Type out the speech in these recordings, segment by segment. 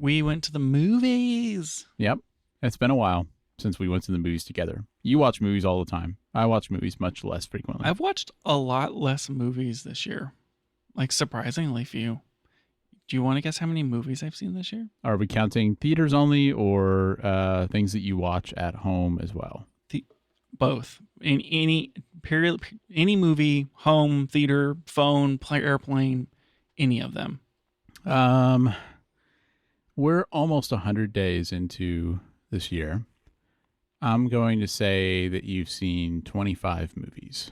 we went to the movies. Yep. It's been a while since we went to the movies together. You watch movies all the time. I watch movies much less frequently. I've watched a lot less movies this year. Like, surprisingly few. Do you want to guess how many movies I've seen this year? Are we counting theaters only or things that you watch at home as well? Both. In any period, any movie, home, theater, phone, airplane, any of them. We're almost 100 days into this year. I'm going to say that you've seen 25 movies.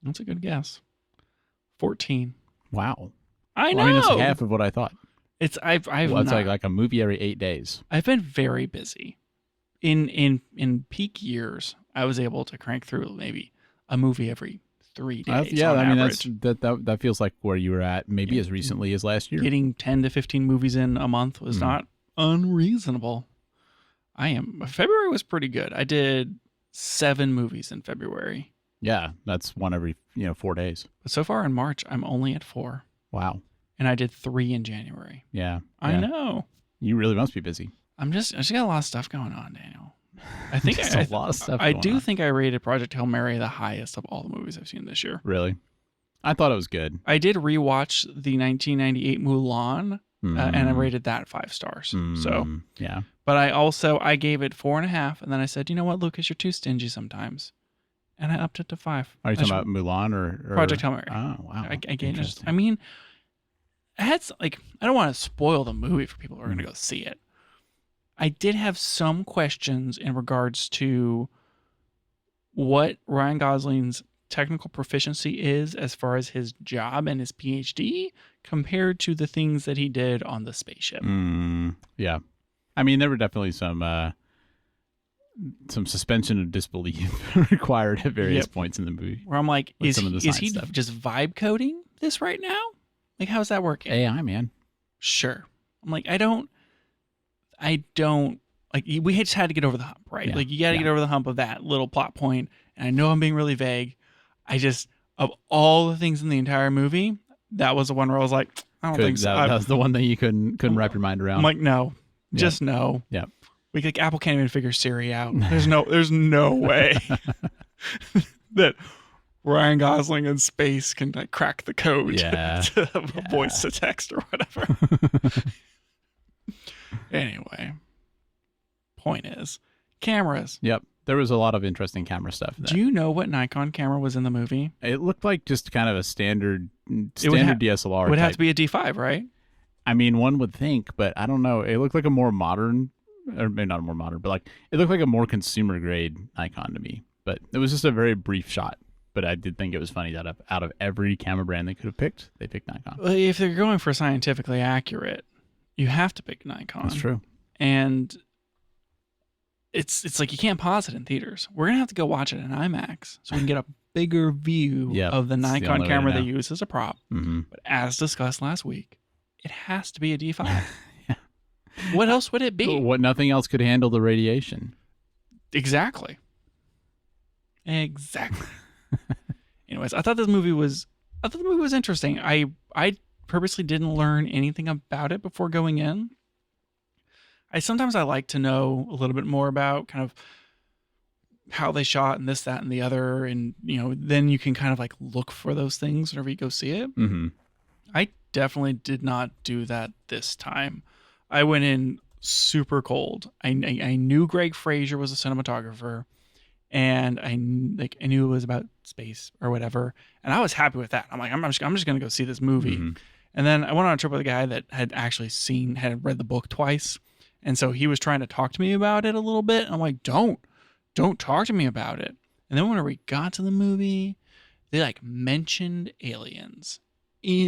That's a good guess. 14. Wow. I know. Well, I mean, that's half of what I thought. It's It's like a movie every 8 days. I've been very busy. In peak years, I was able to crank through maybe a movie every 3 days. Yeah, I mean average. that feels like where you were at maybe as recently as last year. Getting 10 to 15 movies in a month was not unreasonable. February was pretty good. I did 7 movies in February. Yeah, that's one every 4 days. But so far in March, I'm only at 4. Wow. And I did 3 in January. Yeah. I know. You really must be busy. I just got a lot of stuff going on, Daniel. I think a lot of stuff. I do think I rated Project Hail Mary the highest of all the movies I've seen this year. Really? I thought it was good. I did rewatch the 1998 Mulan, and I rated that 5 stars. So yeah. But I gave it 4.5, and then I said, you know what, Lucas, you're too stingy sometimes, and I upped it to 5. Are you talking about Mulan or Project Hail Mary? Oh wow. I mean, I don't want to spoil the movie for people who are going to go see it. I did have some questions in regards to what Ryan Gosling's technical proficiency is as far as his job and his PhD compared to the things that he did on the spaceship. Yeah. I mean, there were definitely some suspension of disbelief required at various points in the movie. Where I'm like, is he stuff. just vibe coding this right now? Like, how's that working? AI, man. Sure. I'm like, I don't, like, we just had to get over the hump, right? Yeah. Like, you got to get over the hump of that little plot point. And I know I'm being really vague. Of all the things in the entire movie, that was the one where I was like, I don't think so. That was the one that you couldn't wrap your mind around. I'm like, no, just no. Yeah. Apple can't even figure Siri out. There's no way that Ryan Gosling in space can like crack the code to voice to text or whatever. Anyway, point is, cameras. Yep. There was a lot of interesting camera stuff. Do you know what Nikon camera was in the movie? It looked like just kind of a standard DSLR. It would have to be a D5, right? I mean, one would think, but I don't know. It looked like a more modern, or maybe not a more modern, but like it looked like a more consumer grade Nikon to me. But it was just a very brief shot. But I did think it was funny that out of every camera brand they could have picked, they picked Nikon. Well, if they're going for scientifically accurate, you have to pick Nikon. That's true. And it's like you can't pause it in theaters. We're going to have to go watch it in IMAX so we can get a bigger view of the Nikon camera they use as a prop. Mm-hmm. But as discussed last week, it has to be a D5. Yeah. What else would it be? Nothing else could handle the radiation. Exactly. Anyways, I thought the movie was interesting. I purposely didn't learn anything about it before going in. Sometimes I like to know a little bit more about kind of how they shot and this, that, and the other. And, then you can kind of like look for those things whenever you go see it. Mm-hmm. I definitely did not do that this time. I went in super cold. I knew Greg Fraser was a cinematographer, and I knew it was about space or whatever. And I was happy with that. I'm like, I'm just going to go see this movie. Mm-hmm. And then I went on a trip with a guy that had actually had read the book twice. And so he was trying to talk to me about it a little bit. And I'm like, don't talk to me about it. And then when we got to the movie, they like mentioned aliens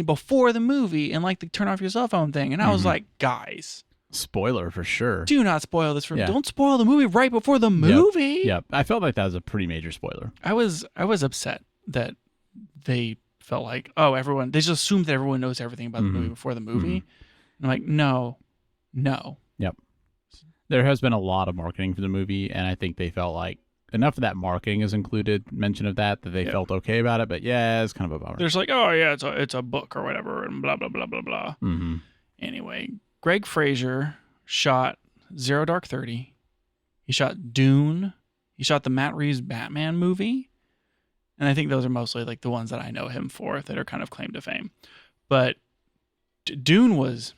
before the movie and like the turn off your cell phone thing. And I was like, guys. Spoiler for sure. Do not spoil this for me. Don't spoil the movie right before the movie. Yep. I felt like that was a pretty major spoiler. I was upset that they felt like, they just assumed that everyone knows everything about the movie before the movie. And I'm like, no. Yep. There has been a lot of marketing for the movie, and I think they felt like enough of that marketing is included, mention of that they felt okay about it. But yeah, it's kind of a bummer. There's like, oh yeah, it's a book or whatever, and blah blah blah blah blah. Mm-hmm. Anyway, Greg Fraser shot Zero Dark 30. He shot Dune. He shot the Matt Reeves Batman movie. And I think those are mostly like the ones that I know him for that are kind of claim to fame. But Dune was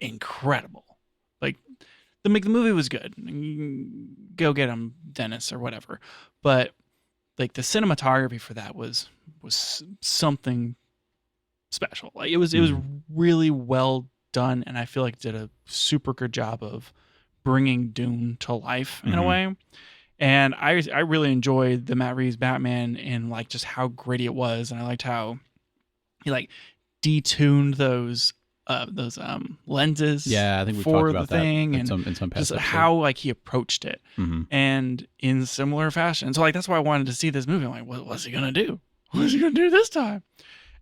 incredible. Like the movie was good. Go get him, Dennis, or whatever. But like the cinematography for that was something special. Like it was really well done, and I feel like it did a super good job of bringing Dune to life in a way. And I really enjoyed the Matt Reeves Batman and like just how gritty it was, and I liked how he like detuned those lenses. Yeah, I think we for talked about the thing, that and in some past just episode. how like he approached it, and in similar fashion. So like that's why I wanted to see this movie. I'm like, what's he gonna do? What's he gonna do this time?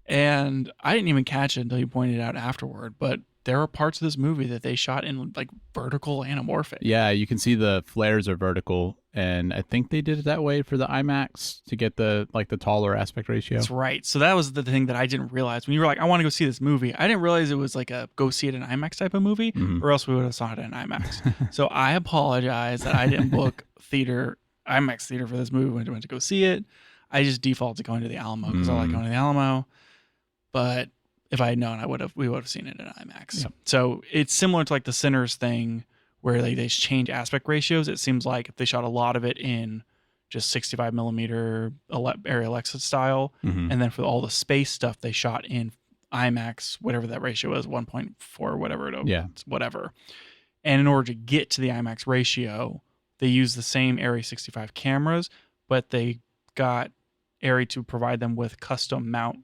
And I didn't even catch it until you pointed it out afterward. But there are parts of this movie that they shot in like vertical anamorphic. Yeah, you can see the flares are vertical, and I think they did it that way for the IMAX to get the taller aspect ratio. That's right. So that was the thing that I didn't realize. When you were like, I want to go see this movie, I didn't realize it was like a go see it in IMAX type of movie, or else we would have saw it in IMAX. So I apologize that I didn't book IMAX theater for this movie when I went to go see it. I just default to going to the Alamo because I like going to the Alamo. But if I had known, we would have seen it in IMAX. Yep. So it's similar to like the Sinners thing where like they change aspect ratios. It seems like if they shot a lot of it in just 65 millimeter Arri Alexa style, and then for all the space stuff they shot in IMAX, whatever that ratio is, 1.4, whatever. And in order to get to the IMAX ratio, they use the same Arri 65 cameras, but they got Arri to provide them with custom mount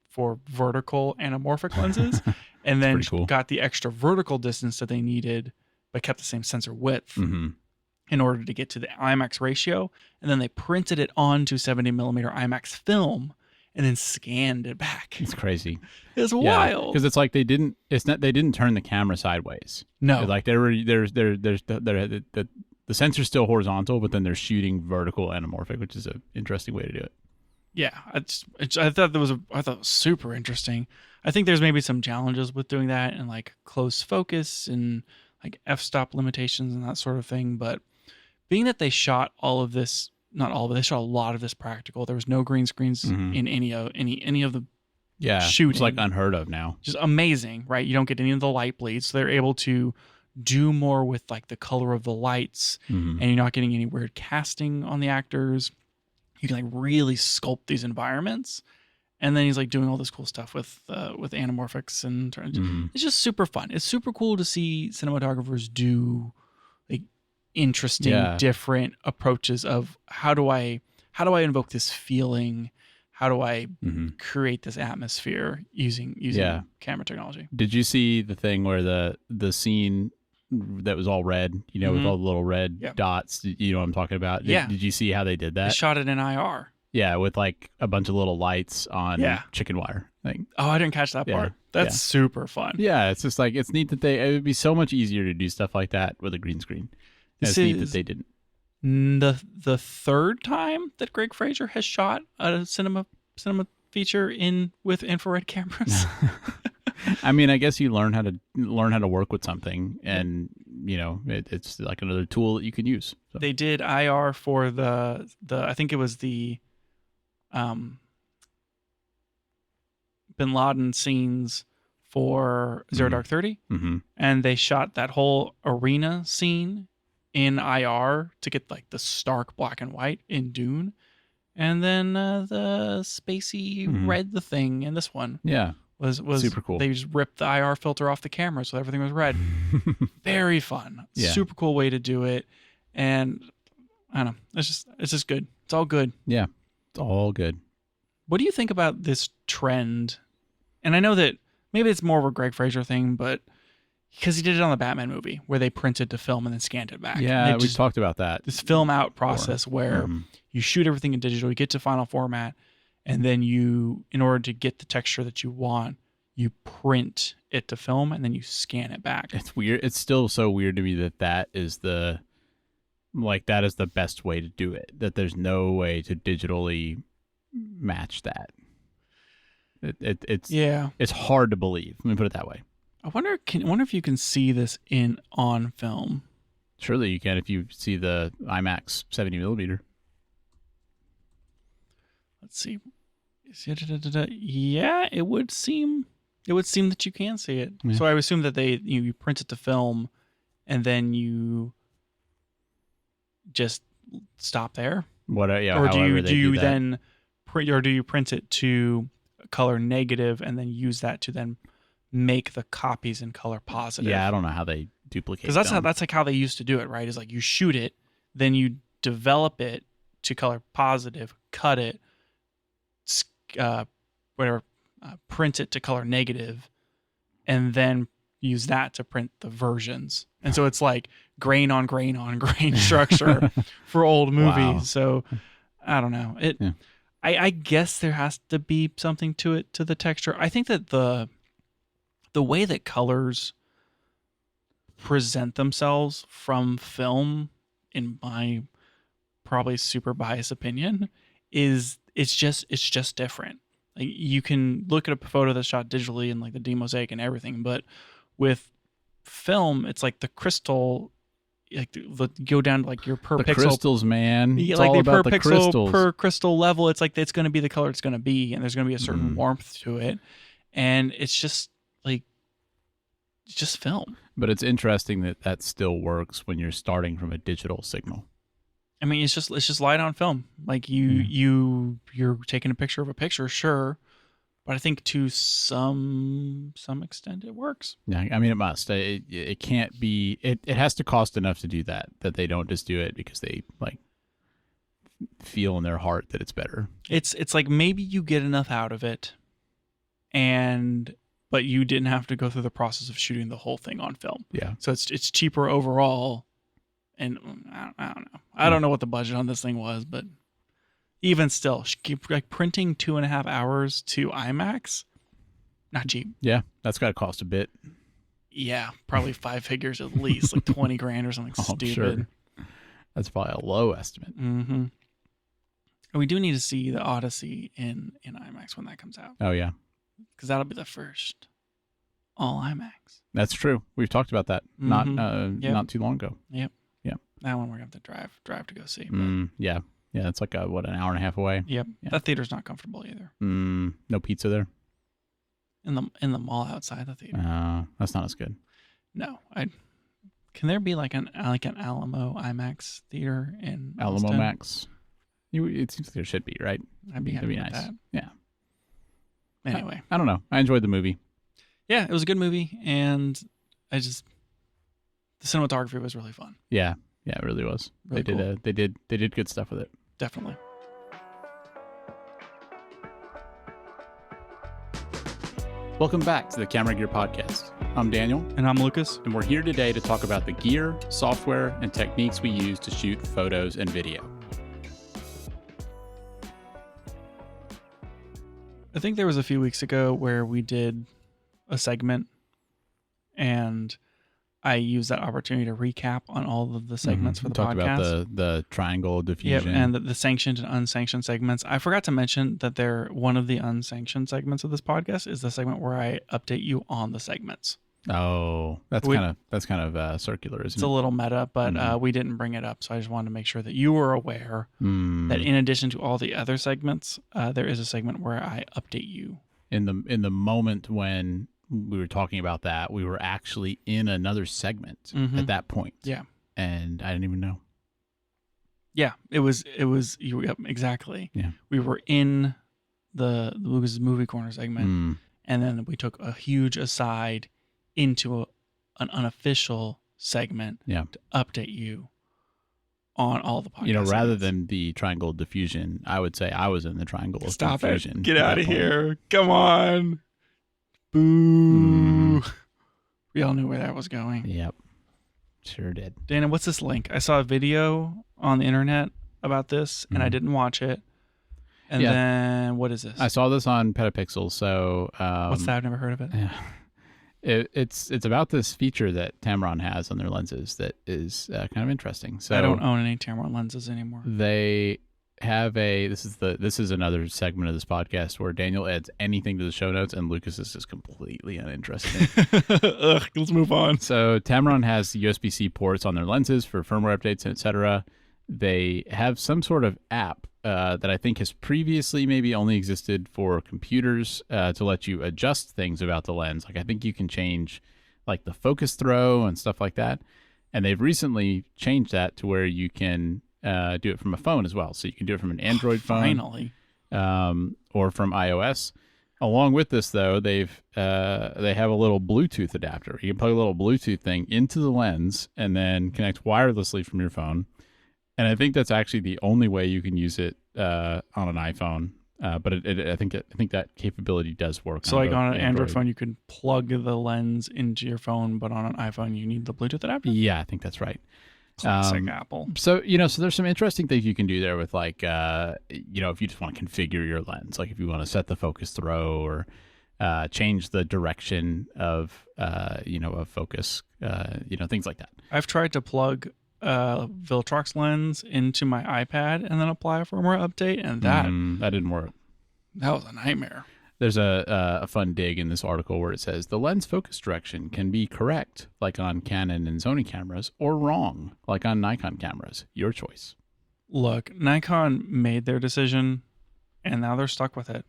for vertical anamorphic lenses, and then cool. got the extra vertical distance that they needed, but kept the same sensor width in order to get to the IMAX ratio. And then they printed it onto 70 millimeter IMAX film and then scanned it back. It's crazy. It's wild because it's like they didn't turn the camera sideways. No, like the sensor's still horizontal, but then they're shooting vertical anamorphic, which is an interesting way to do it. Yeah, I thought it was super interesting. I think there's maybe some challenges with doing that and like close focus and like f-stop limitations and that sort of thing. But being that they shot all of this, not all of it, they shot a lot of this practical. There was no green screens in any of the shooting. It's like unheard of now. Just amazing, right? You don't get any of the light bleeds, so they're able to do more with like the color of the lights, and you're not getting any weird casting on the actors. You can like really sculpt these environments, and then he's like doing all this cool stuff with anamorphics, and it's just super fun. It's super cool to see cinematographers do like interesting, different approaches of how do I invoke this feeling, how do I create this atmosphere using camera technology. Did you see the thing where the scene that was all red, with all the little red dots, you know what I'm talking about? Did you see how they did that? They shot it in IR. Yeah, with like a bunch of little lights on chicken wire. Oh, I didn't catch that part. That's super fun. Yeah, it's just like, it's neat that it would be so much easier to do stuff like that with a green screen. It's neat that they didn't. The third time that Greg Fraser has shot a cinema feature with infrared cameras. I mean, I guess you learn how to work with something, and it's like another tool that you can use. So. They did IR for the I think it was the Bin Laden scenes for Zero Dark 30, and they shot that whole arena scene in IR to get like the stark black and white in Dune, and then the spacey red the thing in this one. Yeah. Was super cool. They just ripped the IR filter off the camera, so everything was red. Very fun. Yeah. Super cool way to do it. And I don't know. It's just good. It's all good. Yeah. It's all good. What do you think about this trend? And I know that maybe it's more of a Greg Fraser thing, but because he did it on the Batman movie where they printed to film and then scanned it back. Yeah, we talked about that. This film out process where you shoot everything in digital, you get to final format, and then in order to get the texture that you want, you print it to film and then you scan it back. It's weird. It's still so weird to me that is the best way to do it. That there's no way to digitally match that. It's hard to believe. Let me put it that way. I wonder if you can see this on film. Surely you can if you see the IMAX 70 millimeter. Let's see. Yeah, it would seem that you can see it. Yeah. So I assume that you print it to film, and then you just stop there. What? Yeah. Or however do they you that. then print, or do you print it to color negative and then use that to then make the copies in color positive? Yeah, I don't know how they duplicate. Because that's like how they used to do it, right? Is like you shoot it, then you develop it to color positive, cut it, print it to color negative, and then use that to print the versions. And so it's like grain on grain on grain structure for old movies. Wow. So I don't know. I guess there has to be something to it, to the texture. I think that the way that colors present themselves from film, in my probably super biased opinion, is it's just different. Like, you can look at a photo that's shot digitally and like the demosaic and everything, but with film, it's like the crystal, like go down to like your per the pixel crystals, man. It's like all the about per the pixel crystals. per crystal level. It's like it's going to be the color it's going to be, and there's going to be a certain Mhm. warmth to it, and it's just film. But it's interesting that still works when you're starting from a digital signal. I mean, it's just light on film. Like you're taking a picture of a picture, sure, but I think to some extent it works. Yeah, I mean, it must. It can't be. It has to cost enough to do that they don't just do it because they like feel in their heart that it's better. It's like maybe you get enough out of it, but you didn't have to go through the process of shooting the whole thing on film. Yeah. So it's cheaper overall. And I don't know. I don't know what the budget on this thing was, but even still, like printing 2.5 hours to IMAX, not cheap. Yeah, that's got to cost a bit. Yeah, probably 5 figures at least, like 20 grand or something I'm stupid. sure. That's probably a low estimate. Mm-hmm. And we do need to see the Odyssey in IMAX when that comes out, Oh yeah, because that'll be the first all IMAX. that's true. We've talked about that Yep. not too long ago. That one we're gonna have to drive to go see. But Yeah, it's like an hour and a half away. Yep, Yeah. that theater's not comfortable either. No pizza there. In the mall outside the theater. That's not as good. No, can there be like an Alamo IMAX theater in Alamo Austin? Max. It seems like there should be, right? I'd be That'd happy be with nice. that. Yeah. Anyway, I don't know. I enjoyed the movie. yeah, it was a good movie, and the cinematography was really fun. Yeah, it really was. Really they cool. did they did good stuff with it. Definitely. Welcome back to the Camera Gear Podcast. I'm Daniel, And I'm Lucas. and we're here today to talk about the gear, software, and techniques we use to shoot photos and video. I think there was a few weeks ago where we did a segment, and I used that opportunity to recap on all of the segments for the Talked podcast. about the triangle Yep, diffusion. and the sanctioned and unsanctioned segments. I forgot to mention that one of the unsanctioned segments of this podcast is the segment where I update you on the segments. Oh, that's kind of circular, isn't It's a little meta, but we didn't bring it up, so I just wanted to make sure that you were aware that in addition to all the other segments, there is a segment where I update you. In the moment when we were talking about that, we were actually in another segment at that point. Yeah. And I didn't even know. Yeah, it was yep, exactly. Yeah. We were in the Lucas's Movie Corner segment, and then we took a huge aside into an unofficial segment to update you on all the podcasts. Rather than the triangle diffusion, I would say I was in the triangle of Stop diffusion. it. Get at out that of point. here. Come on. Boo. We all knew where that was going. Yep. Sure did. Dana, what's this link? I saw a video on the internet about this, and I didn't watch it. And then, what is this? I saw this on Petapixel. So What's that? I've never heard of it. Yeah. It's about this feature that Tamron has on their lenses that is kind of interesting. So I don't own any Tamron lenses anymore. they have a this is another segment of this podcast where Daniel adds anything to the show notes and Lucas is just completely uninterested. Ugh, let's move on. So Tamron has USB-C ports on their lenses for firmware updates, etc. They have some sort of app that I think has previously maybe only existed for computers to let you adjust things about the lens. Like I think you can change like the focus throw and stuff like that. And they've recently changed that to where you can do it from a phone as well. So you can do it from an Android phone, Finally. or from iOS. Along with this, though, they have a little Bluetooth adapter. You can plug a little Bluetooth thing into the lens and then connect wirelessly from your phone. And I think that's actually the only way you can use it on an iPhone. But I think that capability does work. So like on an Android phone, you could plug the lens into your phone, but on an iPhone, you need the Bluetooth adapter? Yeah, I think that's right. Classic Apple. So, so there's some interesting things you can do there with like, if you just want to configure your lens, like if you want to set the focus throw or change the direction of, of focus, things like that. I've tried to plug Viltrox lens into my iPad and then apply a firmware update, and that didn't work. That was a nightmare. There's a fun dig in this article where it says the lens focus direction can be correct, like on Canon and Sony cameras, or wrong, like on Nikon cameras. Your choice. Look, Nikon made their decision, and now they're stuck with it.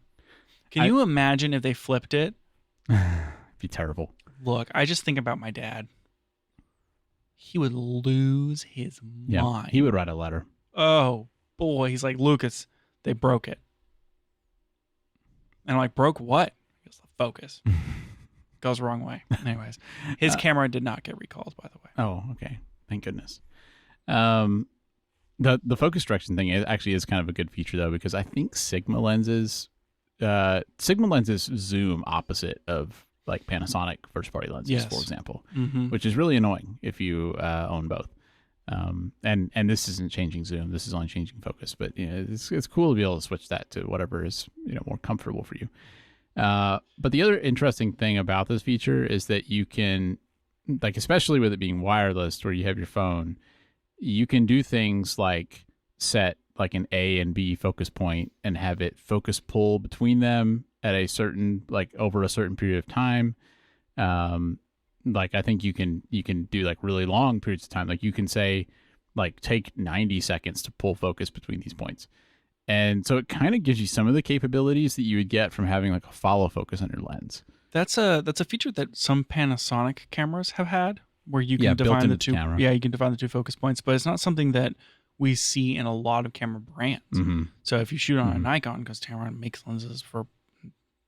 Can you imagine if they flipped it? It'd be terrible. Look, I just think about my dad. He would lose his mind. He would write a letter. Oh, boy. He's like, Lucas, they broke it. And I'm like, broke what? He goes, the focus. Goes the wrong way. Anyways, his camera did not get recalled, by the way. Oh, okay. Thank goodness. The focus direction thing actually is kind of a good feature, though, because I think Sigma lenses zoom opposite of like Panasonic first-party lenses, for example, which is really annoying if you own both. And this isn't changing zoom. This is only changing focus. But it's cool to be able to switch that to whatever is more comfortable for you. But the other interesting thing about this feature is that you can, like, especially with it being wireless, where you have your phone, you can do things like set like an A and B focus point and have it focus pull between them at a certain, like, over a certain period of time. Like I think you can do like really long periods of time. Like you can say like take 90 seconds to pull focus between these points. And so it kind of gives you some of the capabilities that you would get from having like a follow focus on your lens. That's a feature that some Panasonic cameras have had, where you can define the two. Camera. Yeah, you can define the two focus points, but it's not something that we see in a lot of camera brands. Mm-hmm. So if you shoot on a Nikon, because Tamron makes lenses for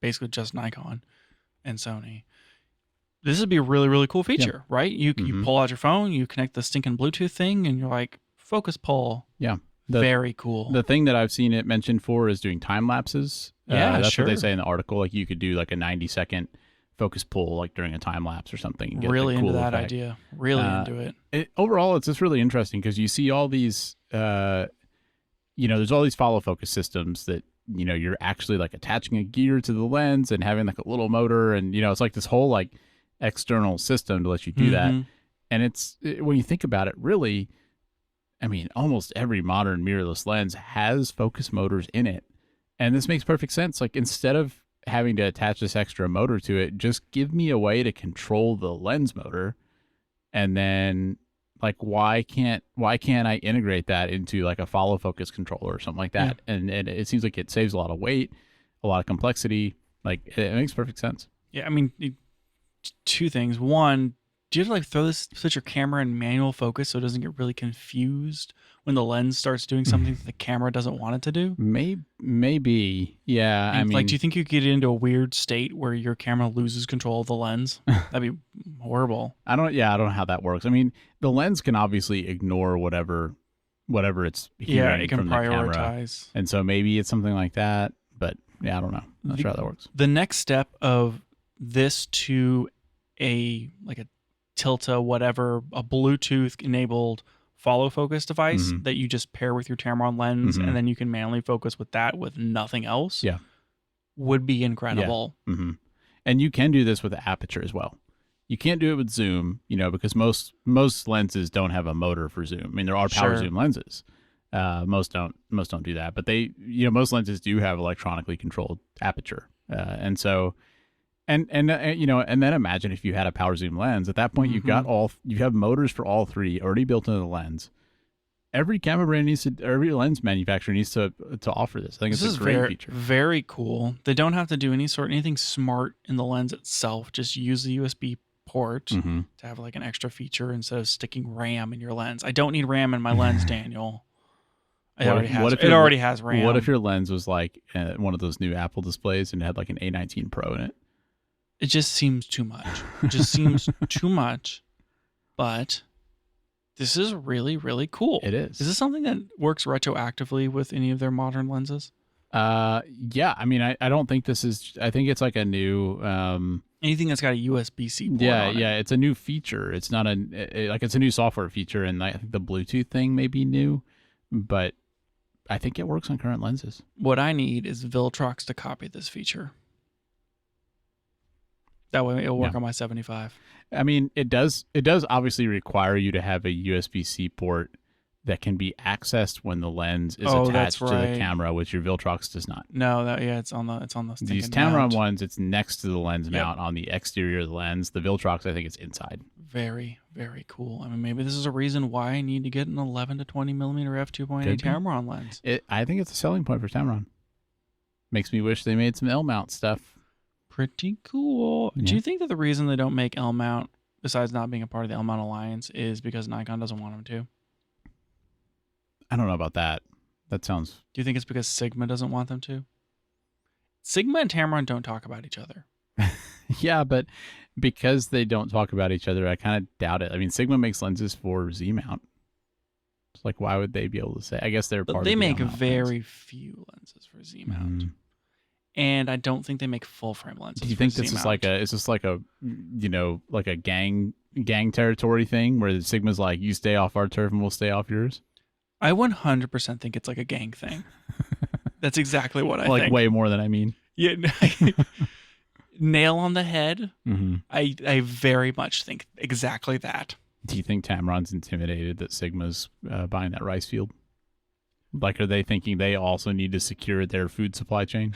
basically just Nikon and Sony, this would be a really, really cool feature, right? You pull out your phone, you connect the stinking Bluetooth thing, and you're like, focus pull. Yeah. Very cool. The thing that I've seen it mentioned for is doing time lapses. Yeah, that's sure. what they say in the article. Like you could do like a 90-second focus pull like during a time lapse or something. And get really cool into that effect. idea. Really into it. Overall, it's just really interesting because you see all these, there's all these follow focus systems that, you're actually like attaching a gear to the lens and having like a little motor. And, it's like this whole like external system to let you do that. And when you think about it, really, I mean, almost every modern mirrorless lens has focus motors in it. And this makes perfect sense. Like instead of having to attach this extra motor to it, just give me a way to control the lens motor. And then like, why can't I integrate that into like a follow focus controller or something like that? Yeah. And it seems like it saves a lot of weight, a lot of complexity. Like it makes perfect sense. Yeah. I mean, two things. One, do you have to like switch your camera in manual focus so it doesn't get really confused when the lens starts doing something that the camera doesn't want it to do? Maybe. Yeah. And do you think you could get into a weird state where your camera loses control of the lens? That'd be horrible. I don't know how that works. I mean, the lens can obviously ignore whatever it's hearing. Yeah, it can from prioritize. The camera. And so maybe it's something like that, but yeah, I don't know. I'm not sure how that works. The next step of this to a Tilta, whatever, a Bluetooth enabled follow focus device that you just pair with your Tamron lens and then you can manually focus with that with nothing else. Yeah. Would be incredible. Yeah. And you can do this with the aperture as well. You can't do it with zoom, because most lenses don't have a motor for zoom. I mean, there are power zoom lenses, Most don't do that, but most lenses do have electronically controlled aperture, and so and then imagine if you had a power zoom lens. At that point, you have motors for all three already built into the lens. Every camera brand every lens manufacturer needs to offer this. I think it's a great feature. Very cool. They don't have to do anything smart in the lens itself. Just use the USB port to have like an extra feature instead of sticking RAM in your lens. I don't need RAM in my lens, Daniel. It already has RAM. What if your lens was like one of those new Apple displays and it had like an A19 Pro in it? It just seems too much. It just seems too much. But this is really, really cool. It is. Is this something that works retroactively with any of their modern lenses? Yeah. I mean, I don't think this is. I think it's like a new. Anything that's got a USB-C port on it. It's a new feature. It's not it's a new software feature, and I think the Bluetooth thing may be new, but I think it works on current lenses. What I need is Viltrox to copy this feature. That way it'll work on my 75. I mean, it does obviously require you to have a USB-C port that can be accessed when the lens is attached to the camera, which your Viltrox does not. No, it's on the These Tamron ones, it's next to the lens mount on the exterior of the lens. The Viltrox, I think it's inside. Very, very cool. I mean, maybe this is a reason why I need to get an 11 to 20 millimeter f2.8 Tamron lens. I think it's a selling point for Tamron. Makes me wish they made some L mount stuff. Pretty cool. Yeah. Do you think that the reason they don't make L mount, besides not being a part of the L mount alliance, is because Nikon doesn't want them to? I don't know about that. That sounds. Do you think it's because Sigma doesn't want them to? Sigma and Tamron don't talk about each other. Yeah, but because they don't talk about each other, I kind of doubt it. I mean, Sigma makes lenses for Z mount. It's like, why would they be able to say? I guess they're part of the They make very few lenses for Z mount. And I don't think they make full frame lenses. Do you think this is like a like a gang territory thing where the Sigma's like, you stay off our turf and we'll stay off yours? I 100% think it's like a gang thing. That's exactly what I think. Like way more than I mean. Yeah. Nail on the head. Mm-hmm. I very much think exactly that. Do you think Tamron's intimidated that Sigma's buying that rice field? Like, are they thinking they also need to secure their food supply chain?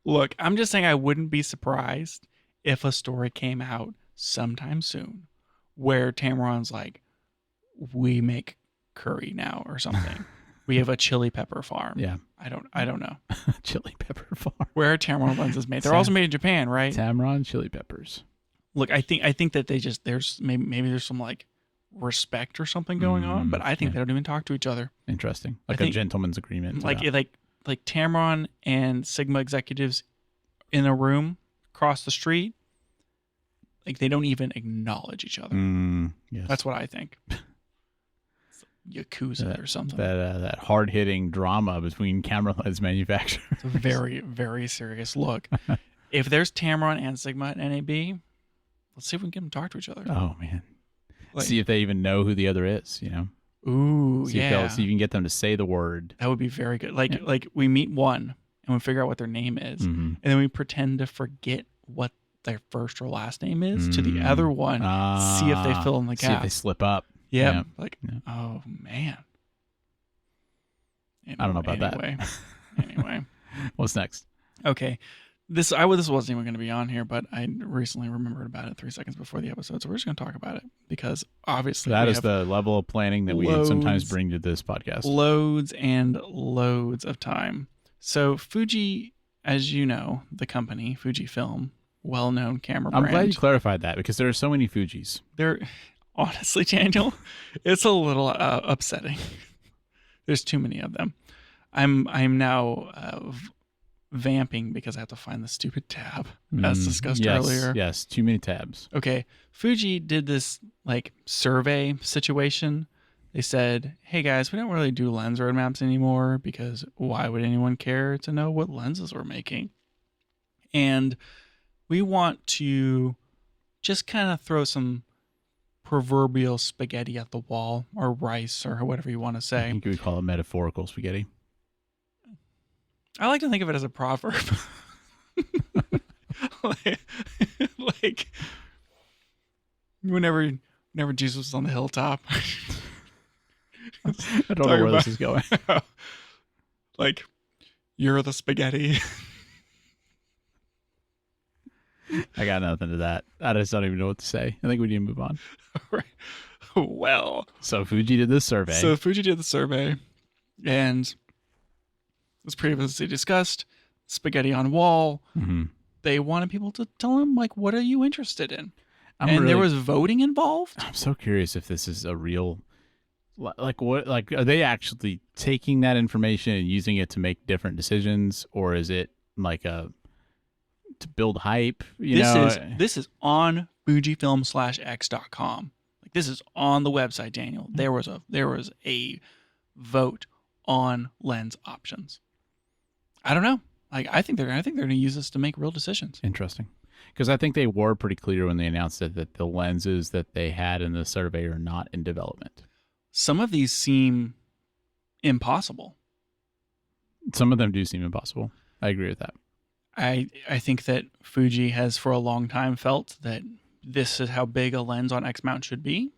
Look, I'm just saying I wouldn't be surprised if a story came out sometime soon where Tamron's like, we make curry now or something. We have a chili pepper farm. Yeah. I don't know. Chili pepper farm. Where are Tamron lenses made? They're also made in Japan, right? Tamron chili peppers. Look, I think that there's maybe there's some like respect or something going on, but I think they don't even talk to each other. Interesting. Like a gentleman's agreement. Like Tamron and Sigma executives in a room across the street, like they don't even acknowledge each other. Yes. That's what I think. Yakuza or something. That hard-hitting drama between camera lens manufacturers. It's a very, very serious look. If there's Tamron and Sigma at NAB, let's see if we can get them to talk to each other. Oh, man. See if they even know who the other is, Ooh, see if you can get them to say the word. That would be very good. Like we meet one and we figure out what their name is, and then we pretend to forget what their first or last name is to the other one. See if they fill in the gap. See if they slip up. Yeah. Oh man. Anyway, I don't know about that. Anyway, what's next? Okay. This wasn't even going to be on here, but I recently remembered about it 3 seconds before the episode, so we're just going to talk about it because obviously that is the level of planning that we sometimes bring to this podcast. Loads and loads of time. So Fuji, as you know, the company Fujifilm, well-known camera brand. I'm glad you clarified that because there are so many Fujis. Honestly, Daniel, it's a little upsetting. There's too many of them. I'm now vamping because I have to find the stupid tab as discussed earlier. Yes, too many tabs. Okay, Fuji did this like survey situation. They said, "Hey guys, we don't really do lens roadmaps anymore because why would anyone care to know what lenses we're making? And we want to just kind of throw some proverbial spaghetti at the wall or rice or whatever you want to say." I think we call it metaphorical spaghetti. I like to think of it as a proverb. like whenever Jesus was on the hilltop, I don't know where this is going. Like, you're the spaghetti. I got nothing to that. I just don't even know what to say. I think we need to move on. Right. Well, So Fuji did this survey. so Fuji did the survey, and as previously discussed, spaghetti on wall. Mm-hmm. They wanted people to tell them, like, what are you interested in? There There was voting involved. I'm so curious if this is a real, like, what, like, are they actually taking that information and using it to make different decisions, or is it like to build hype? This is on Fujifilm/x.com. Like, this is on the website, Daniel. There was a vote on lens options. I don't know. Like, I think they're going to use this to make real decisions. Interesting. Because I think they were pretty clear when they announced it that the lenses that they had in the survey are not in development. Some of these seem impossible. Some of them do seem impossible. I agree with that. I think that Fuji has for a long time felt that this is how big a lens on X mount should be.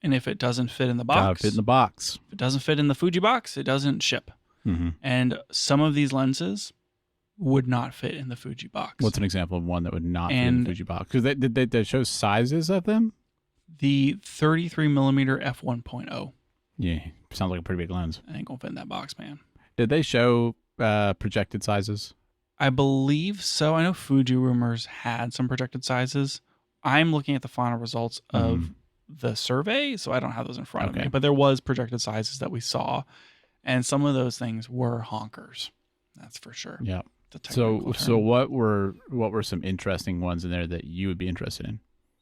And if it doesn't fit in the box, Gotta fit in the box. if it doesn't fit in the Fuji box, it doesn't ship. Mm-hmm. And some of these lenses would not fit in the Fuji box. What's an example of one that would not fit in the Fuji box? Because did they show sizes of them? The 33 millimeter f1.0. Yeah, sounds like a pretty big lens. I ain't gonna fit in that box, man. Did they show projected sizes? I believe so. I know Fuji Rumors had some projected sizes. I'm looking at the final results of the survey, so I don't have those in front of me. But there was projected sizes that we saw, and some of those things were honkers. That's for sure. Yeah. So what were some interesting ones in there that you would be interested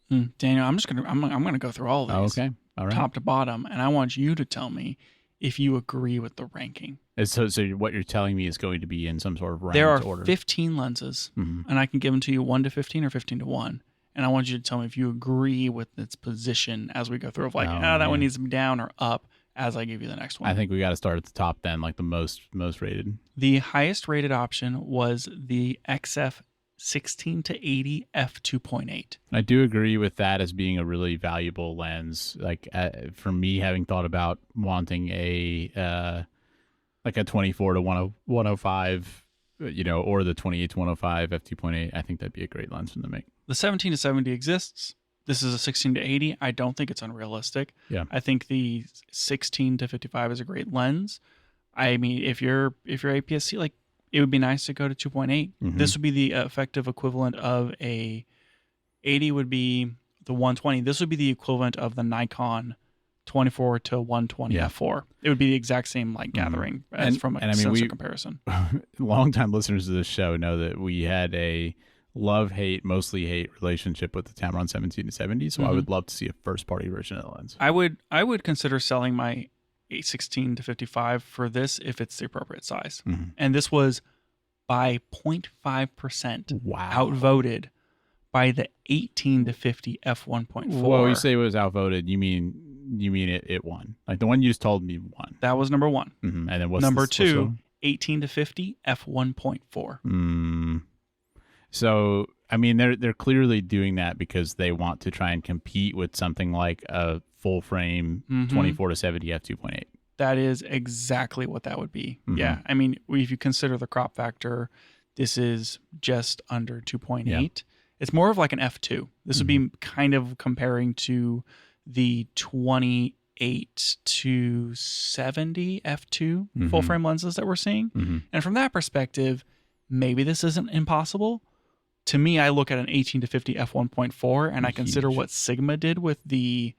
in? Daniel, I'm gonna go through all of these. Oh, okay. All right. Top to bottom, and I want you to tell me if you agree with the ranking. So what you're telling me is going to be in some sort of ranked There are order. 15 lenses, and I can give them to you 1 to 15 or 15 to 1. And I want you to tell me if you agree with its position as we go through of like, that one needs to be down or up as I give you the next one. I think we got to start at the top then, like the most rated. The highest rated option was the XF 16 to 80 f2.8. I do agree with that as being a really valuable lens. Like for me, having thought about wanting a like a 24 to 105, or the 28 to 105 f2.8, I think that'd be a great lens for them to make. The 17 to 70 exists. This is a 16 to 80. I don't think it's unrealistic. Yeah. I think the 16 to 55 is a great lens. I mean, if you're APS-C, like, it would be nice to go to 2.8. This would be the effective equivalent of a 80 would be the 120. This would be the equivalent of the Nikon 24 to 120 f4. It would be the exact same light gathering from a sensor comparison. Longtime listeners of this show know that we had a love-hate, mostly hate relationship with the Tamron 17 to 70. So I would love to see a first-party version of the lens. I would consider selling my 816 to 55 for this if it's the appropriate size. And this was by 0.5% outvoted by the 18 to 50 f1.4. Well, you say it was outvoted, you mean it won. Like the one you just told me won. That was number one. And then what's number two? 18 to 50 f1.4. So I mean, they're clearly doing that because they want to try and compete with something like a full frame 24 to 70 f2.8. That is exactly what that would be. Yeah. I mean, if you consider the crop factor, this is just under 2.8. Yeah. It's more of like an f2. This would be kind of comparing to the 28 to 70 f2 full frame lenses that we're seeing. And from that perspective, maybe this isn't impossible. To me, I look at an 18 to 50 f1.4 and I consider what Sigma did with the,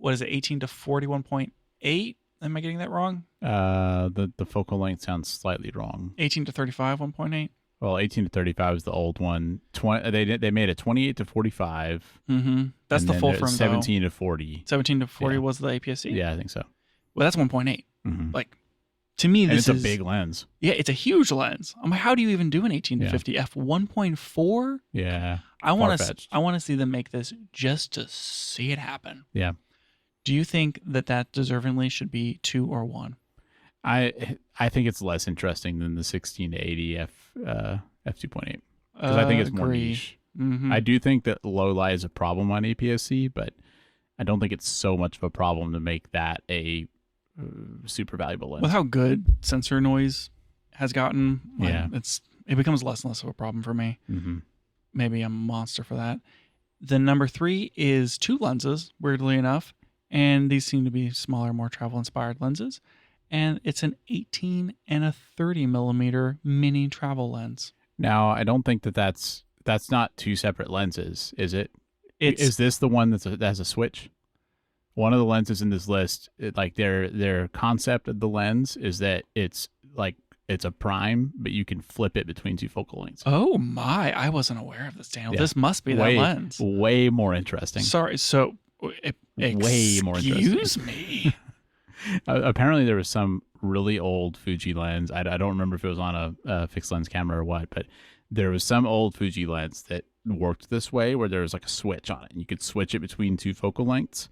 18 to 41.8? Am I getting that wrong? The focal length sounds slightly wrong. 18 to 35, 1.8? Well, 18 to 35 is the old one. They made a 28 to 45. That's the full frame, 17 to 40. 17 to 40 was the APS-C? Yeah, I think so. Well, that's 1.8. Like, to me, it's a big lens. Yeah, it's a huge lens. I'm like, how do you even do an 18 to 50 f1.4? Yeah. I want to see them make this just to see it happen. Yeah. Do you think that deservingly should be 2 or 1? I think it's less interesting than the 16 to 80 f2.8 because I think it's more niche. I do think that low light is a problem on APS-C, but I don't think it's so much of a problem to make that a super valuable lens. With how good sensor noise has gotten, Yeah. it becomes less and less of a problem for me. Mm-hmm. Maybe I'm a monster for that. The number 3 is 2 lenses, weirdly enough, and these seem to be smaller, more travel-inspired lenses. And it's an 18 and a 30 millimeter mini travel lens. Now, I don't think that's not 2 separate lenses, is it? Is this the one that has a switch? One of the lenses in this list, like their concept of the lens is that it's a prime, but you can flip it between 2 focal lengths. Oh my! I wasn't aware of this, Daniel. Yeah. This must be that lens. Way more interesting. Sorry. So, way more interesting. Excuse me. Apparently, there was some really old Fuji lens. I don't remember if it was on a fixed lens camera or what, but there was some old Fuji lens that worked this way, where there was like a switch on it, and you could switch it between 2 focal lengths.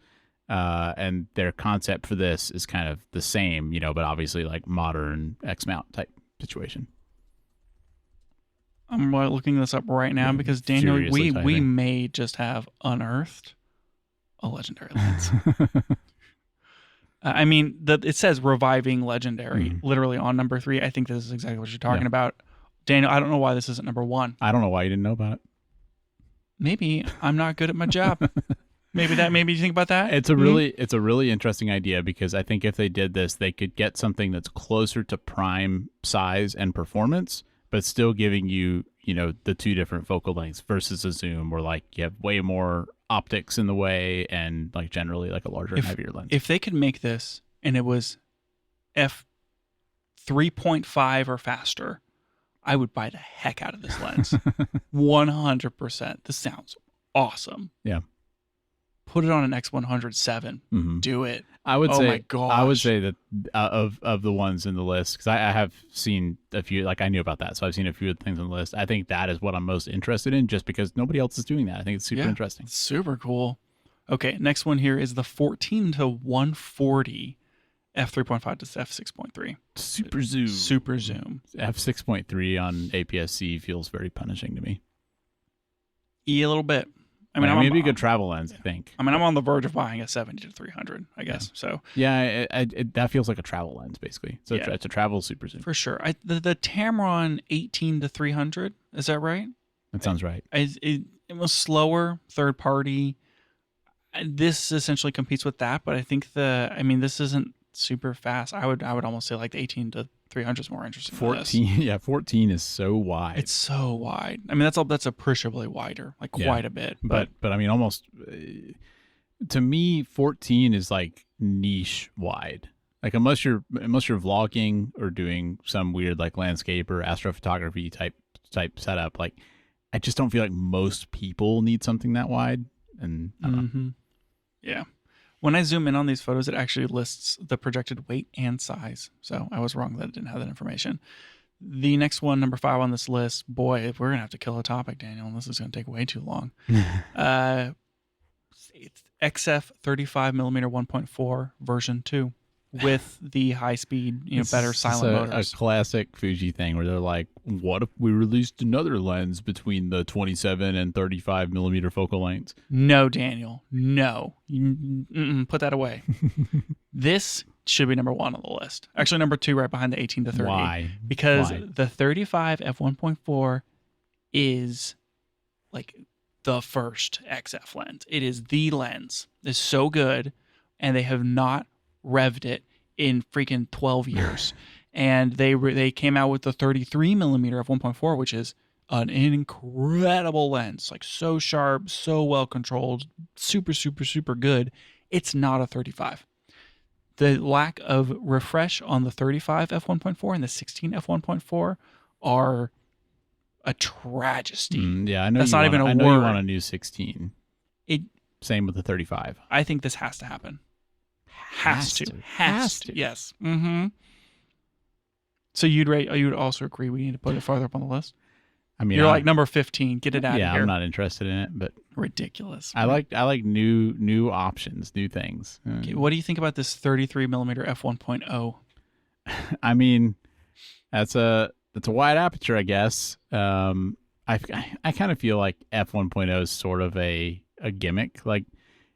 And their concept for this is kind of the same, but obviously like modern X-mount type situation. I'm looking this up right now because Daniel, we may just have unearthed a legendary lens. I mean, it says reviving legendary literally on number 3. I think this is exactly what you're talking about. Daniel, I don't know why this isn't number 1. I don't know why you didn't know about it. Maybe I'm not good at my job. Maybe you think about that. It's a really interesting idea, because I think if they did this, they could get something that's closer to prime size and performance, but still giving you, the 2 different focal lengths versus a zoom, where like you have way more optics in the way and like generally like a larger and heavier lens. If they could make this and it was f 3.5 or faster, I would buy the heck out of this lens. 100%. This sounds awesome. Yeah. Put it on an X100 Mm-hmm. Do it. I would my gosh. I would say that of the ones in the list, because I have seen a few, like I knew about that, so I've seen a few of the things on the list. I think that is what I'm most interested in, just because nobody else is doing that. I think it's super interesting. It's super cool. Okay, next one here is the 14 to 140 f3.5 to f6.3. Super zoom. Super zoom. F6.3 on APS-C feels very punishing to me. A little bit. I mean, maybe a good travel lens, I think. I mean, I'm on the verge of buying a 70 to 300, I guess. Yeah. So yeah, that feels like a travel lens, basicly. So it's a travel super zoom. For sure. The Tamron 18 to 300, is that right? That sounds right. It was slower, third party. This essentially competes with that, but I think this isn't super fast. I would almost say like the 18 to 300 is more interesting. 14, 14 is so wide. It's so wide. I mean, that's appreciably wider, like quite a bit. But I mean, almost to me, 14 is like niche wide. Like unless you're vlogging or doing some weird like landscape or astrophotography type setup, like I just don't feel like most people need something that wide. And I don't know. Yeah. When I zoom in on these photos, it actually lists the projected weight and size. So I was wrong that it didn't have that information. The next one, number 5 on this list, boy, we're going to have to kill a topic, Daniel, and this is going to take way too long. It's XF 35mm 1.4 version 2 with the high speed, better silent motors. A classic Fuji thing where they're like, what if we released another lens between the 27 and 35mm focal lengths? No, Daniel, no. Put that away. This should be number 1 on the list. Actually, number 2 right behind the 18 to 30. Why? Because the 35 f1.4 is like the first XF lens. It is the lens. It's so good, and they have not revved it in freaking 12 years. And they came out with the 33mm f1.4, which is an incredible lens, like so sharp, so well controlled, super, super, super good. It's not a 35. The lack of refresh on the 35 f1.4 and the 16 f1.4 are a tragedy. Yeah, I know. That's not even a word. I know you want a new 16. Same with the 35. I think this has to happen. Has to. Yes. Mm-hmm. So you'd also agree we need to put it farther up on the list? I mean, you're like number 15. Get it out of here. Yeah, I'm not interested in it, but ridiculous. I like new options, new things. Okay, what do you think about this 33mm f1.0? I mean, that's a wide aperture, I guess. I kind of feel like f1.0 is sort of a gimmick. Like,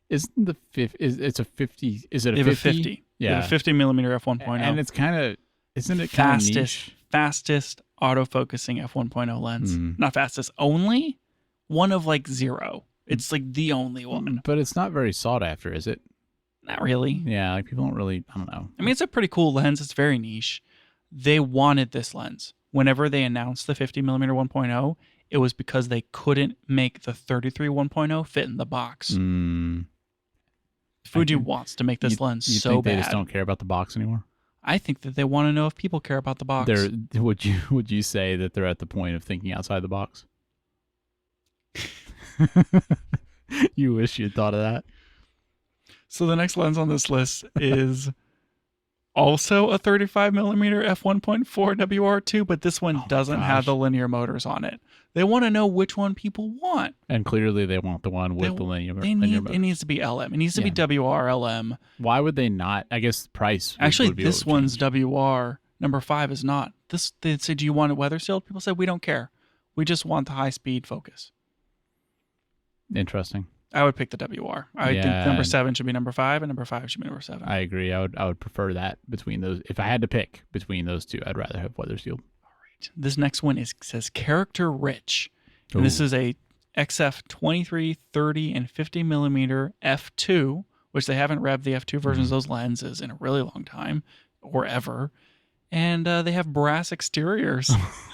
isn't it's a 50? Is it a 50? They have Yeah. a 50 millimeter f1.0. And it's kind of, isn't it kind of niche? Fastest autofocusing f1.0 lens. Mm. Not fastest, only one of like 0. It's like the only one. But it's not very sought after, is it? Not really. Yeah, like people don't really, I don't know. I mean, it's a pretty cool lens. It's very niche. They wanted this lens. Whenever they announced the 50 millimeter 1.0, it was because they couldn't make the 33 1.0 fit in the box. Fuji wants to make this lens you so think bad. they just don't care about the box anymore? I think that they want to know if people care about the box. Would you say that they're at the point of thinking outside the box? You wish you'd thought of that. So the next lens on this list is also a 35 millimeter f1.4 WR2, but this one doesn't have the linear motors on it. They want to know which one people want. And clearly they want the one with the linear motors. It needs to be LM. It needs to be WR-LM. Why would they not? I guess price Actually, would be this one's WR. Number 5 is not. They said, do you want it weather sealed? People said, we don't care. We just want the high speed focus. Interesting. I would pick the WR. I think number 7 should be number 5, and number 5 should be number 7. I agree. I would prefer that between those. If I had to pick between those two, I'd rather have weather sealed. All right. This next one says character rich. And this is a XF 23, 30, and 50 millimeter f2, which they haven't revved the f2 versions of those lenses in a really long time or ever. And they have brass exteriors.